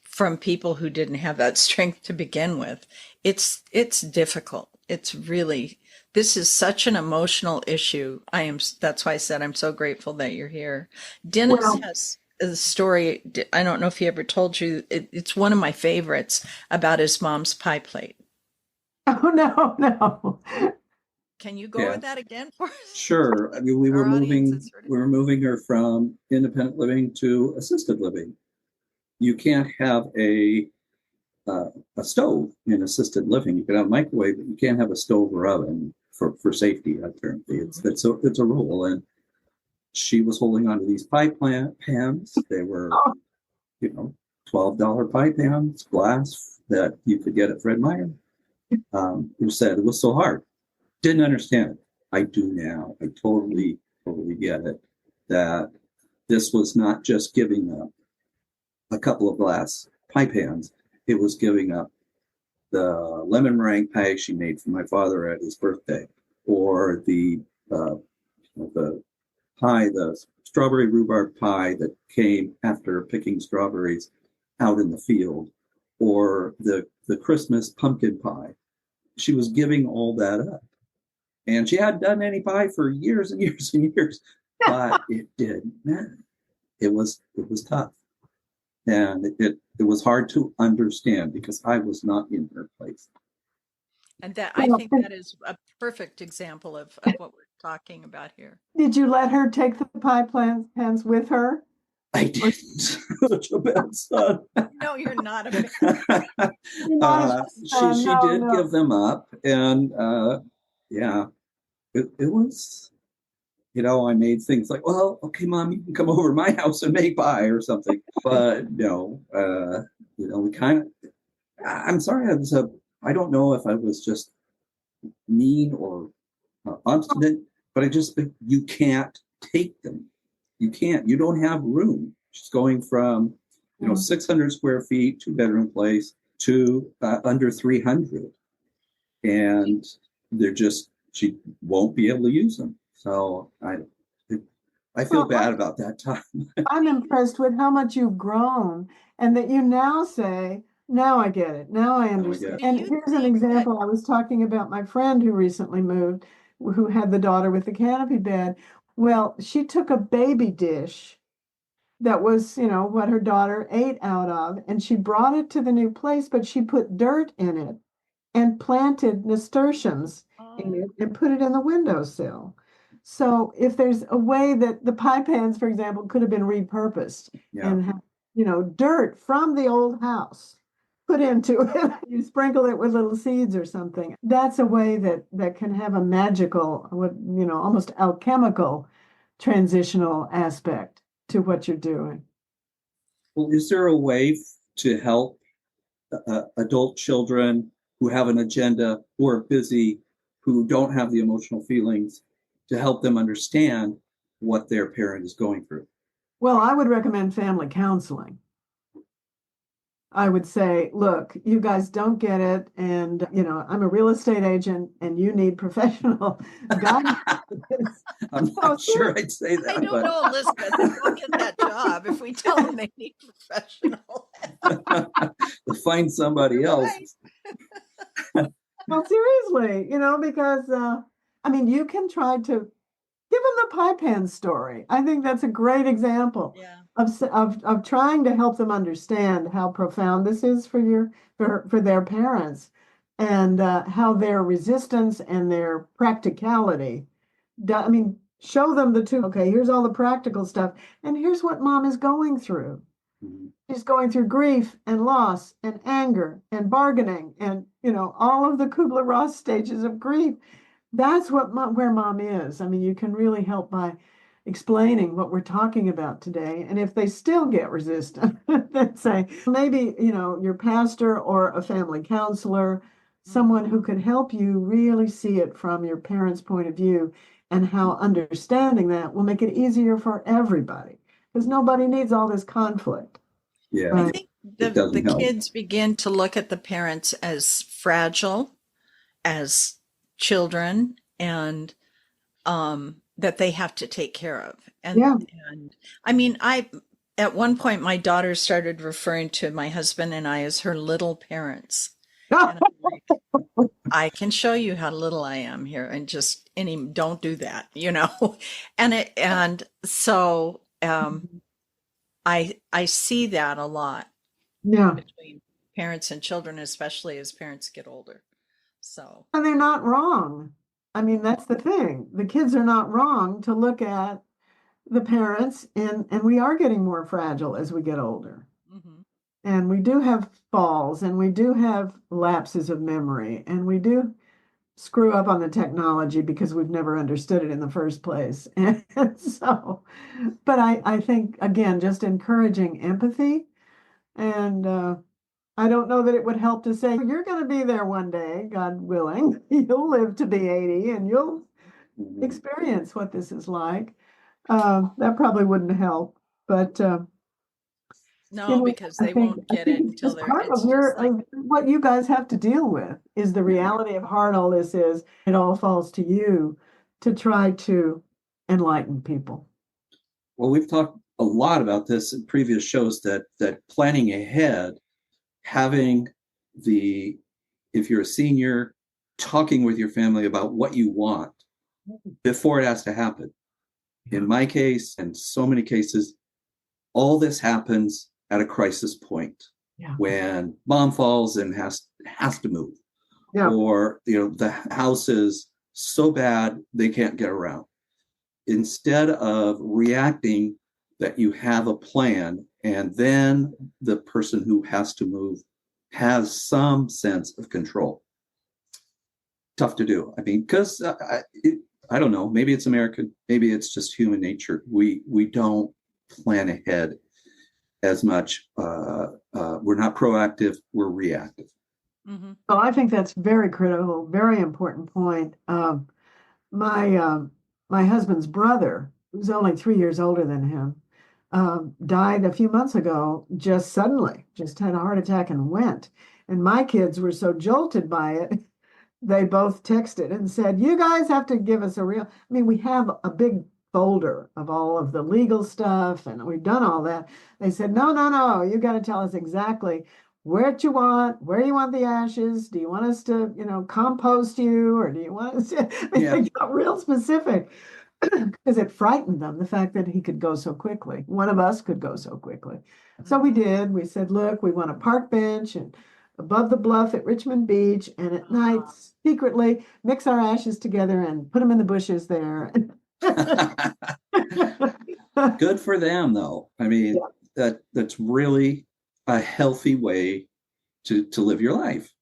S2: from people who didn't have that strength to begin with. It's difficult. This is such an emotional issue. That's why I said I'm so grateful that you're here. Dennis has a story. I don't know if he ever told you. It's one of my favorites about his mom's pie plate.
S3: Oh, no.
S2: Can you go with that again for us?
S1: Sure. I mean, we were moving her from independent living to assisted living. You can't have a stove in assisted living. You can have a microwave, but you can't have a stove or oven for safety. Apparently, it's a rule. And she was holding on to these pie pans. They were, $12 pie pans, glass that you could get at Fred Meyer. Who said it was so hard. Didn't understand it. I do now. I totally get it. That this was not just giving up a couple of glass pie pans. It was giving up the lemon meringue pie she made for my father at his birthday, or the pie, the strawberry rhubarb pie that came after picking strawberries out in the field, or the Christmas pumpkin pie. She was giving all that up. And she hadn't done any pie for years and years and years, but it didn't matter. It was tough. And it was hard to understand because I was not in her place.
S2: And I think that is a perfect example of what we're talking about here.
S3: Did you let her take the pie pans with her?
S1: I didn't. Such a bad son.
S2: No, you're not a bad son.
S1: She did give them up. And it was, I made things like, well, okay, Mom, you can come over to my house and make pie or something. But no, we kind of, I'm sorry, I don't know if I was just mean or obstinate, but you can't take them. You don't have room. She's going from, 600 square feet, 2-bedroom place to under 300. And she won't be able to use them. So I feel
S3: Well,
S1: bad about that time.
S3: I'm impressed with how much you've grown and that you now say, now I get it. Now I
S1: Oh my
S3: understand.
S1: God.
S2: Do
S3: And
S2: you
S3: here's an
S2: think that?
S3: example. I was talking about my friend who recently moved, who had the daughter with the canopy bed. Well, she took a baby dish that was, what her daughter ate out of, and she brought it to the new place, but she put dirt in it and planted nasturtiums in
S2: Oh,
S3: it and put it in the windowsill. So if there's a way that the pie pans, for example, could have been repurposed
S1: Yeah.
S3: and have, dirt from the old house put into it, you sprinkle it with little seeds or something. That's a way that can have a magical, almost alchemical transitional aspect to what you're doing.
S1: Well, is there a way to help adult children who have an agenda, who are busy, who don't have the emotional feelings, to help them understand what their parent is going through?
S3: Well, I would recommend family counseling. I would say, look, you guys don't get it. And, I'm a real estate agent and you need professional guidance.
S1: I'm
S3: No,
S1: not sure I'd say
S2: I
S1: that,
S2: don't know, Elizabeth. They won't get that job if we tell them they need professional.
S1: to find somebody else.
S3: Right. Well, seriously, because I mean, you can try to give them the pie pan story. I think that's a great example
S2: Yeah.
S3: of trying to help them understand how profound this is for their parents and how their resistance and their practicality. I mean, show them the two. Okay, here's all the practical stuff, and here's what mom is going through.
S1: Mhm.
S3: She's going through grief and loss and anger and bargaining and all of the Kubler-Ross stages of grief. That's where mom is. I mean, you can really help by explaining what we're talking about today. And if they still get resistant, then say maybe, your pastor or a family counselor, someone who could help you really see it from your parents' point of view and how understanding that will make it easier for everybody because nobody needs all this conflict.
S1: Yeah,
S2: I
S3: Right.
S2: think
S1: it
S2: the
S1: doesn't help.
S2: kids begin to look at the parents as fragile, as children, and that they have to take care of.
S3: Yeah.
S2: And I mean, I at one point my daughter started referring to my husband and I as her little parents. And I'm like, I can show you how little I am here and just any don't do that, you know. And so I see that a lot
S3: Yeah.
S2: between parents and children, especially as parents get older. So,
S3: And they're not wrong. I mean, that's the thing. The kids are not wrong to look at the parents, and we are getting more fragile as we get older.
S2: mhm.
S3: And we do have falls, and we do have lapses of memory, and we do screw up on the technology because we've never understood it in the first place. And so, but I think, again, just encouraging empathy. And I don't know that it would help to say, you're going to be there one day, God willing. You'll live to be 80 and you'll
S1: Mhm.
S3: experience what this is like. That probably wouldn't help. But
S2: No, because
S3: I
S2: they
S3: think
S2: won't
S3: I
S2: get
S3: think
S2: it
S3: it's
S2: until
S3: just
S2: they're,
S3: part of
S2: it's just like,
S3: what you guys have to deal with is the reality of hard all this is. It all falls to you to try to enlighten people.
S1: Well, we've talked a lot about this in previous shows that planning ahead, having the if you're a senior, talking with your family about what you want before it has to happen. In my case, and so many cases, all this happens at a crisis point
S3: Yeah.
S1: when mom falls and has to move,
S3: Yeah.
S1: or the house is so bad they can't get around. Instead of reacting, that you have a plan, and then the person who has to move has some sense of control. Tough to do. I mean, because I don't know. Maybe it's American. Maybe it's just human nature. We don't plan ahead as much. We're not proactive. We're reactive.
S2: mhm.
S3: So I think that's very critical, very important point. My my husband's brother, who's only 3 years older than him, died a few months ago, just suddenly, just had a heart attack and went. And my kids were so jolted by it they both texted and said, "You guys have to give us a real." I mean, we have a big folder of all of the legal stuff and we've done all that. They said, "No, no, no, you got to tell us exactly where you want the ashes. Do you want us to, compost you, or do you want us to?"
S1: Yeah.
S3: They got real specific because it frightened them, the fact that he could go so quickly. One of us could go so quickly. So we did. We said, "Look, we want a park bench and above the bluff at Richmond Beach, and at night, secretly mix our ashes together and put them in the bushes there."
S1: Good for them, though. I mean, that's really a healthy way to live your life.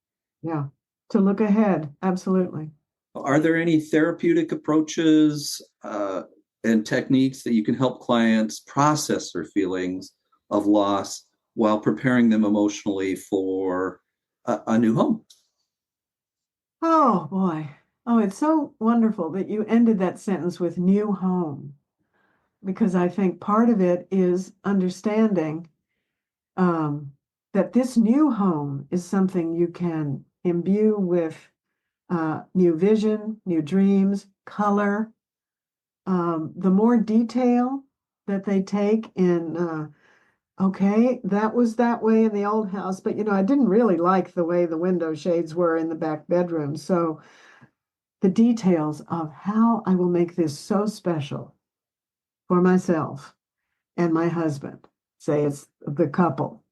S3: Yeah, to look ahead. Absolutely.
S1: Are there any therapeutic approaches and techniques that you can help clients process their feelings of loss while preparing them emotionally for a new home?
S3: Oh boy. Oh, it's so wonderful that you ended that sentence with new home, because I think part of it is understanding that this new home is something you can imbue with new vision, new dreams, color. The more detail that they take in, okay, that was that way in the old house, but I didn't really like the way the window shades were in the back bedroom. So the details of how I will make this so special for myself and my husband, say it's the couple,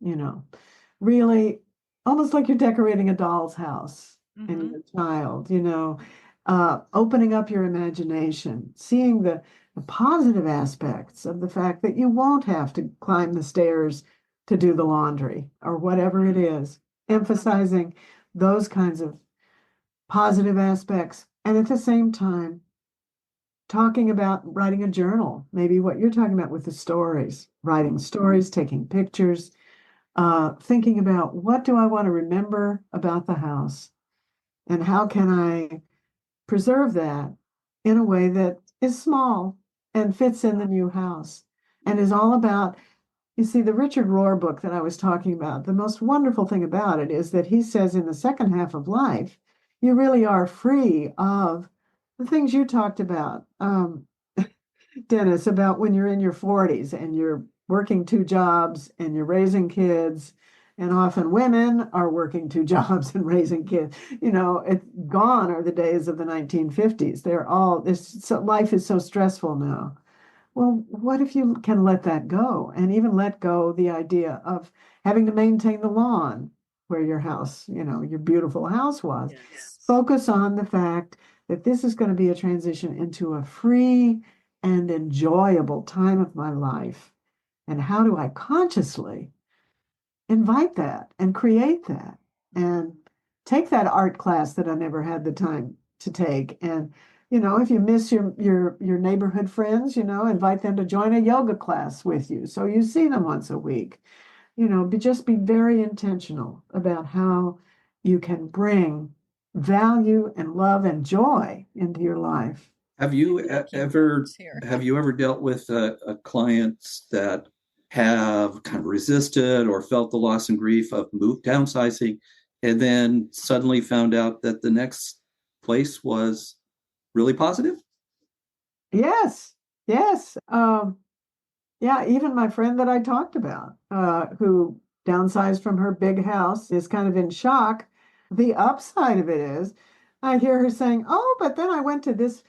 S3: really almost like you're decorating a doll's house and your child, opening up your imagination, seeing the positive aspects of the fact that you won't have to climb the stairs to do the laundry or whatever it is, emphasizing those kinds of positive aspects. And at the same time, talking about writing a journal, maybe what you're talking about with the stories, writing stories, taking pictures, thinking about what do I want to remember about the house and how can I preserve that in a way that is small and fits in the new house and is all about, you see, the Richard Rohr book that I was talking about, the most wonderful thing about it is that he says in the second half of life, you really are free of the things you talked about, Dennis, about when you're in your 40s and you're working two jobs and you're raising kids. And often women are working two jobs and raising kids. It's gone are the days of the 1950s. They're all this. So life is so stressful now. Well, what if you can let that go and even let go the idea of having to maintain the lawn where your house, your beautiful house was?
S2: Yes.
S3: Focus on the fact that this is going to be a transition into a free and enjoyable time of my life. And how do I consciously invite that and create that and take that art class that I never had the time to take? And if you miss your neighborhood friends, invite them to join a yoga class with you so you see them once a week. Just be very intentional about how you can bring value and love and joy into your life.
S1: Have you ever dealt with clients that have kind of resisted or felt the loss and grief of downsizing, and then suddenly found out that the next place was really positive?
S3: Yes, yes. Yeah, even my friend that I talked about, who downsized from her big house, is kind of in shock. The upside of it is, I hear her saying, "Oh, but then I went to this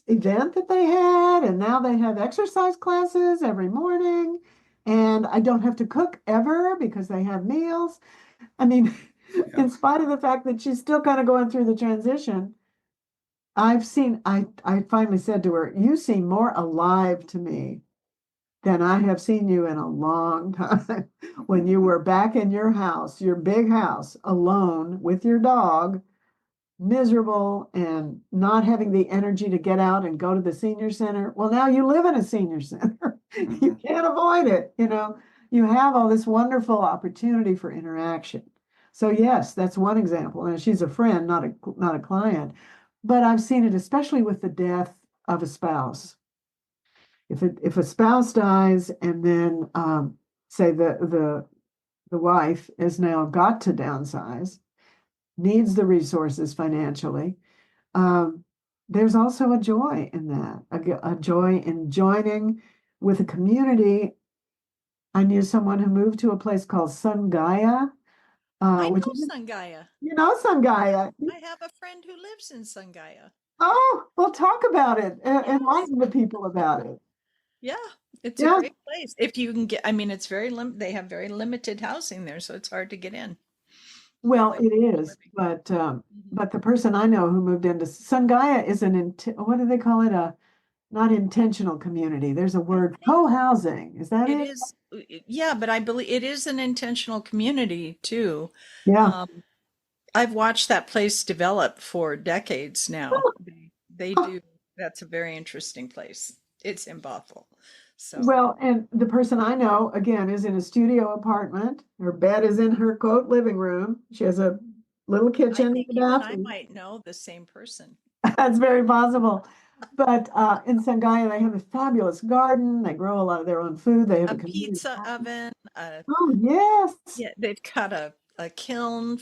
S3: event that they had, and now they have exercise classes every morning, and I don't have to cook ever because they have meals." I mean,
S1: Yeah.
S3: in spite of the fact that she's still kind of going through the transition, I finally said to her, "You seem more alive to me than I have seen you in a long time." When you were back in your house, your big house, alone with your dog, miserable and not having the energy to get out and go to the senior center. Well, now you live in a senior center. You can't avoid it. You have all this wonderful opportunity for interaction. So yes, that's one example. And she's a friend, not a client. But I've seen it especially with the death of a spouse. If a spouse dies and then say the wife has now got to downsize, needs the resources financially, um, there's also a joy in that, a joy in joining with a community. I knew someone who moved to a place called Sungaya,
S2: I
S3: which
S2: know
S3: is,
S2: Sangaya.
S3: you know, Sungaya.
S2: I have a friend who lives in Sangaya.
S3: Oh, well, talk about it.
S2: Yes.
S3: Enlighten the people about it.
S2: Yeah, it's a
S3: Yeah,
S2: great place. If you can get, I mean, it's very they have very limited housing there, so it's hard to get in.
S3: well,
S2: Like
S3: it is,
S2: living. Mhm.
S3: but the person I know who moved into Sungaya is what do they call it? A not intentional community. There's a
S2: I
S3: word,
S2: think
S3: co-housing. Is that
S2: it
S3: it?
S2: is, yeah, but I believe it is an intentional community too.
S3: Yeah.
S2: Um, I've watched that place develop for decades now. They do. That's a very interesting place. It's in Bothell. So
S3: Well, and the person I know, again, is in a studio apartment. Her bed is in her quote living room. She has a little
S2: I
S3: kitchen and
S2: think
S3: a
S2: you and I
S3: bathroom.
S2: might know the same person.
S3: That's very possible. But in Sangaya, they have a fabulous garden. They grow a lot of their own food. They have
S2: A
S3: a community
S2: pizza
S3: garden.
S2: oven,
S3: Oh, yes.
S2: yeah, they've got a kiln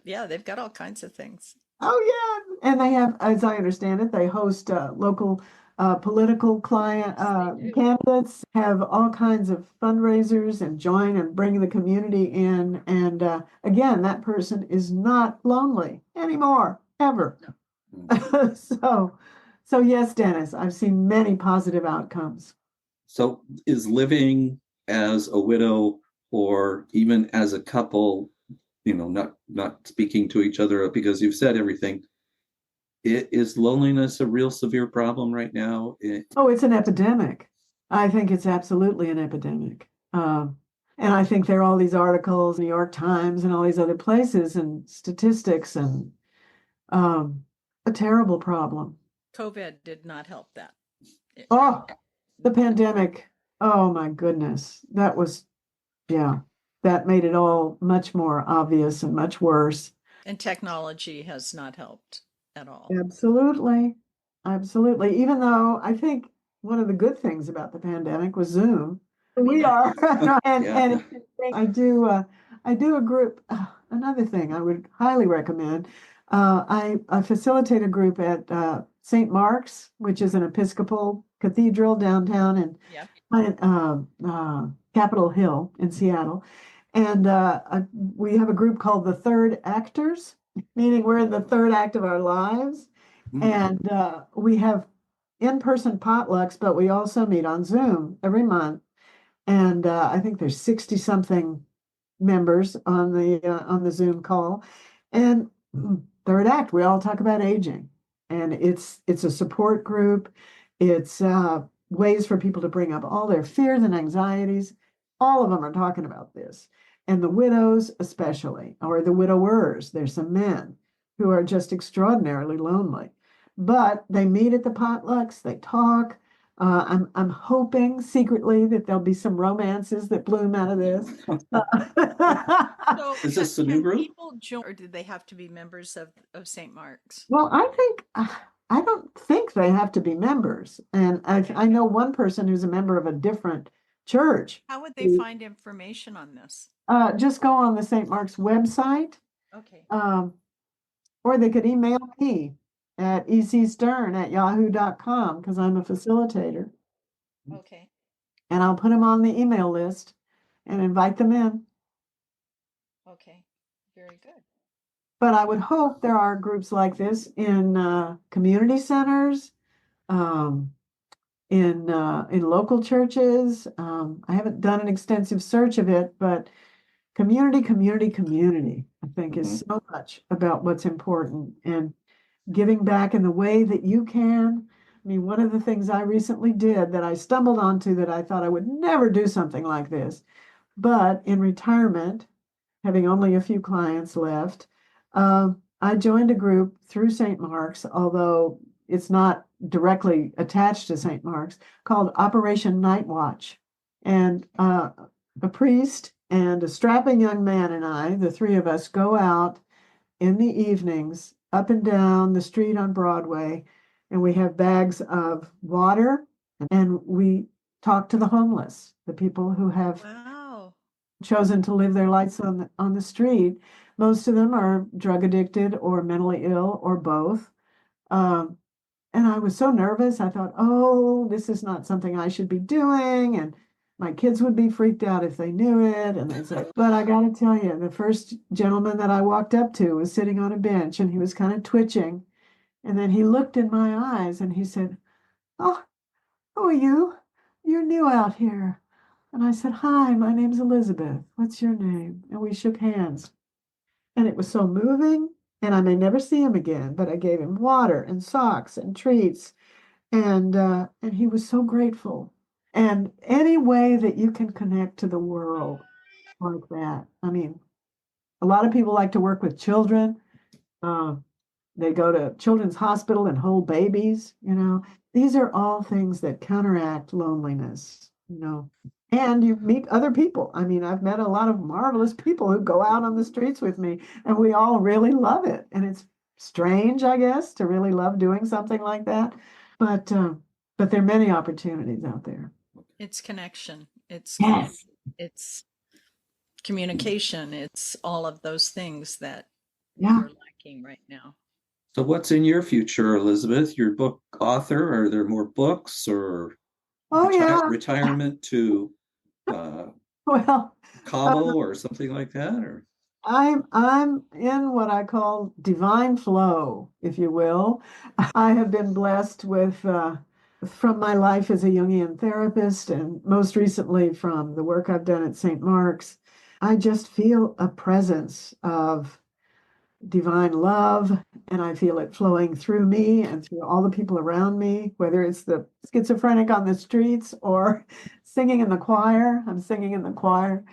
S2: yeah, they've got all kinds of things.
S3: Oh, yeah. And they have, as I understand it, they host local political client
S2: Yes, they do.
S3: candidates, have all kinds of fundraisers and join and bring the community in. And again, that person is not lonely anymore, ever.
S2: No.
S3: So, so yes, Dennis, I've seen many positive outcomes.
S1: So is living as a widow or even as a couple, not speaking to each other because you've said everything, is loneliness a real severe problem right now?
S3: Oh, it's an epidemic. I think it's absolutely an epidemic. And I think there are all these articles, New York Times and all these other places and statistics and um, a terrible problem.
S2: COVID did not help that.
S3: Oh, the pandemic. Oh my goodness. That was, yeah, that made it all much more obvious and much worse.
S2: And technology has not helped at all.
S3: Absolutely. Absolutely. Even though I think one of the good things about the pandemic was Zoom. We are.
S1: Yeah.
S3: And I do a group, another thing I would highly recommend. I facilitate a group at St. Mark's, which is an Episcopal cathedral downtown in
S2: Yep.
S3: Capitol Hill in Seattle. And we have a group called the Third Actors, meaning we're in the third act of our lives.
S1: Mm.
S3: And we have in-person potlucks, but we also meet on Zoom every month. And I think there's 60 something members on the Zoom call. And third act, we all talk about aging. And it's a support group. It's ways for people to bring up all their fears and anxieties. All of them are talking about this. And the widows, especially, or the widowers, there's some men who are just extraordinarily lonely. But they meet at the potlucks, they talk. I'm hoping secretly that there'll be some romances that bloom out of this.
S2: So
S1: Is this a new
S2: can
S1: group?
S2: people join, or did they have to be members of St. Mark's?
S3: Well, I think I don't think they have to be members, and I know one person who's a member of a different church.
S2: How would they find information on this?
S3: Just go on the St. Mark's website,
S2: Okay.
S3: um, or they could email me at ecstern@yahoo.com because I'm a facilitator,
S2: Okay.
S3: and I'll put them on the email list and invite them in.
S2: Okay. Very good.
S3: But I would hope there are groups like this in community centers, um, in local churches. I haven't done an extensive search of it, but community, I think is
S1: Mhm.
S3: so much about what's important and giving back in the way that you can. I mean, one of the things I recently did that I stumbled onto that I thought I would never do something like this, but in retirement, having only a few clients left, I joined a group through St. Mark's, although it's not directly attached to St. Mark's, called Operation Night Watch. And a priest and a strapping young man and I, the three of us, go out in the evenings up and down the street on Broadway, and we have bags of water and we talk to the homeless, the people who have
S2: Wow.
S3: chosen to live their lives on the street. Most of them are drug addicted or mentally ill or both. Um, and I was so nervous. I thought, oh, this is not something I should be doing. And my kids would be freaked out if they knew it. And they'd say, but I got to tell you, the first gentleman that I walked up to was sitting on a bench and he was kind of twitching. And then he looked in my eyes and he said, oh, who are you? You're new out here. And I said, hi, my name's Elizabeth. What's your name? And we shook hands. And it was so moving. And I may never see him again, but I gave him water and socks and treats. And he was so grateful. And any way that you can connect to the world like that. I mean, a lot of people like to work with children. Uh, they go to children's hospital and hold babies, you know. These are all things that counteract loneliness, you know. And you meet other people. I mean, I've met a lot of marvelous people who go out on the streets with me, and we all really love it. And it's strange, I guess, to really love doing something like that. But there are many opportunities out there.
S2: It's connection.
S3: Yes.
S2: It's communication. It's all of those things that
S3: Yeah.
S2: are lacking right now.
S1: So what's in your future, Elizabeth? Your book author? Are there more books or
S3: Oh, yeah.
S1: retirement to
S3: Well,
S1: Cabo or something like that? Or
S3: I'm in what I call divine flow, if you will. I have been blessed with from my life as a Jungian therapist, and most recently from the work I've done at St. Mark's. I just feel a presence of divine love, and I feel it flowing through me and through all the people around me, whether it's the schizophrenic on the streets or singing in the choir. I'm singing in the choir.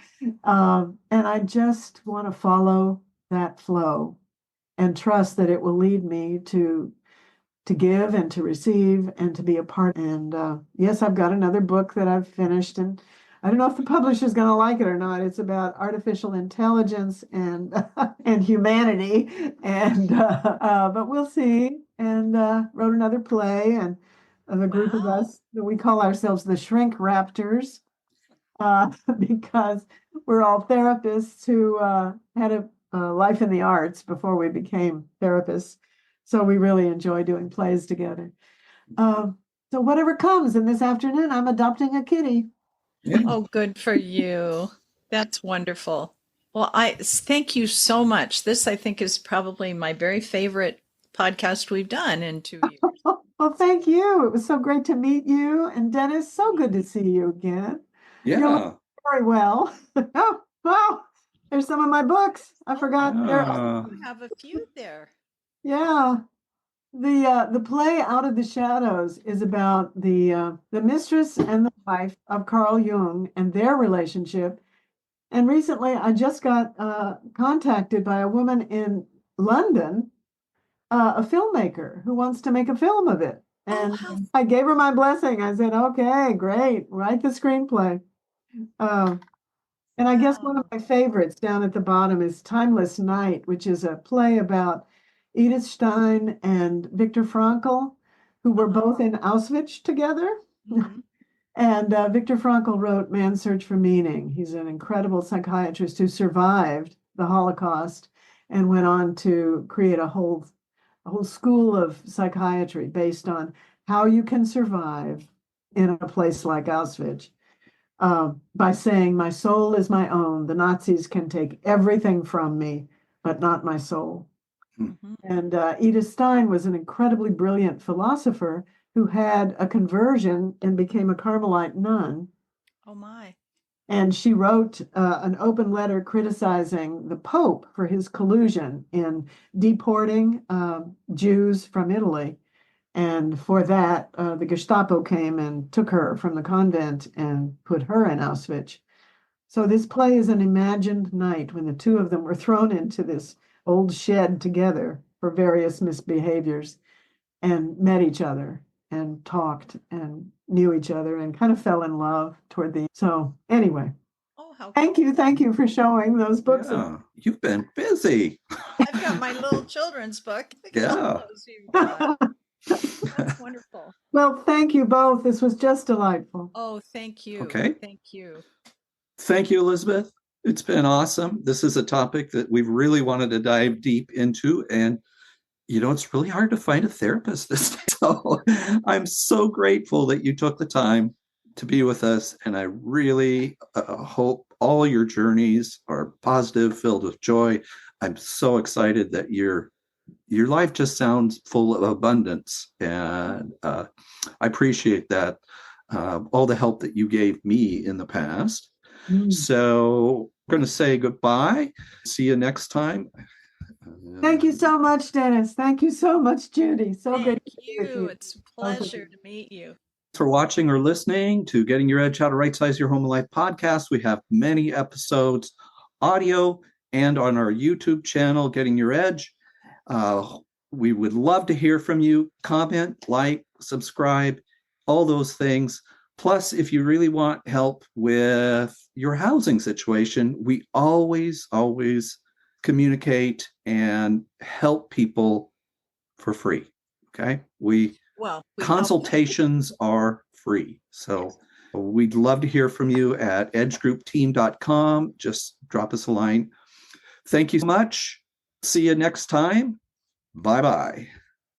S3: And I just want to follow that flow and trust that it will lead me to give and to receive and to be a part. And yes, I've got another book that I've finished, and I don't know if the publisher's going to like it or not. It's about artificial intelligence and and humanity, and but we'll see. And wrote another play, and the group of us that we call ourselves the Shrink Raptors, because we're all therapists who had a life in the arts before we became therapists. So we really enjoy doing plays together. So whatever comes, and this afternoon I'm adopting a kitty.
S1: yeah.
S2: Oh, good for you. That's wonderful. Well, I thank you so much. This, I think, is probably my very favorite podcast we've done in 2 years.
S3: Well, thank you. It was so great to meet you. And Dennis, so good to see you again. You're
S1: Yeah.
S3: looking very well. Oh, wow. There's some of my books. I forgot.
S2: You have a few there.
S3: Yeah. The play Out of the Shadows is about the mistress and the wife of Carl Jung and their relationship. And recently, I just got contacted by a woman in London, a filmmaker who wants to make a film of it. And I gave her my blessing. I said, okay, great, write the screenplay. And I guess one of my favorites down at the bottom is Timeless Night, which is a play about Edith Stein and Viktor Frankl, who were both in Auschwitz together.
S2: Mm-hmm.
S3: And Viktor Frankl wrote Man's Search for Meaning. He's an incredible psychiatrist who survived the Holocaust and went on to create a whole school of psychiatry based on how you can survive in a place like Auschwitz. By saying, my soul is my own. The Nazis can take everything from me, but not my soul.
S2: Mm-hmm.
S3: And Edith Stein was an incredibly brilliant philosopher who had a conversion and became a Carmelite nun.
S2: Oh, my.
S3: And she wrote an open letter criticizing the Pope for his collusion in deporting Jews from Italy. And for that, the Gestapo came and took her from the convent and put her in Auschwitz. So this play is an imagined night when the two of them were thrown into this old shed together for various misbehaviors and met each other and talked and knew each other and kind of fell in love toward the end. So anyway, thank you for showing those books.
S1: Yeah, you've been busy.
S2: I've got my little children's book.
S1: Yeah.
S2: That's wonderful.
S3: Well, thank you both. This was just delightful.
S2: Oh, thank you.
S1: Okay.
S2: Thank you.
S1: Thank you, Elizabeth. It's been awesome. This is a topic that we've really wanted to dive deep into. And, it's really hard to find a therapist this day. So I'm so grateful that you took the time to be with us. And I really hope all your journeys are positive, filled with joy. I'm so excited that your life just sounds full of abundance. And I appreciate that, all the help that you gave me in the past. So I'm going to say goodbye. See you next time.
S3: Thank you so much, Dennis. Thank you so much, Judy. So
S2: Thank
S3: great to be with
S2: you. It's a pleasure to meet you.
S1: For watching or listening to Getting Your Edge, How to Right Size Your Home and Life podcast. We have many episodes, audio, and on our YouTube channel, Getting Your Edge. We would love to hear from you. Comment, like, subscribe, all those things. Plus, if you really want help with your housing situation, we always communicate and help people for free. Okay. Consultations are free. So we'd love to hear from you at edgegroupteam.com. Just drop us a line. Thank you so much. See you next time. Bye-bye.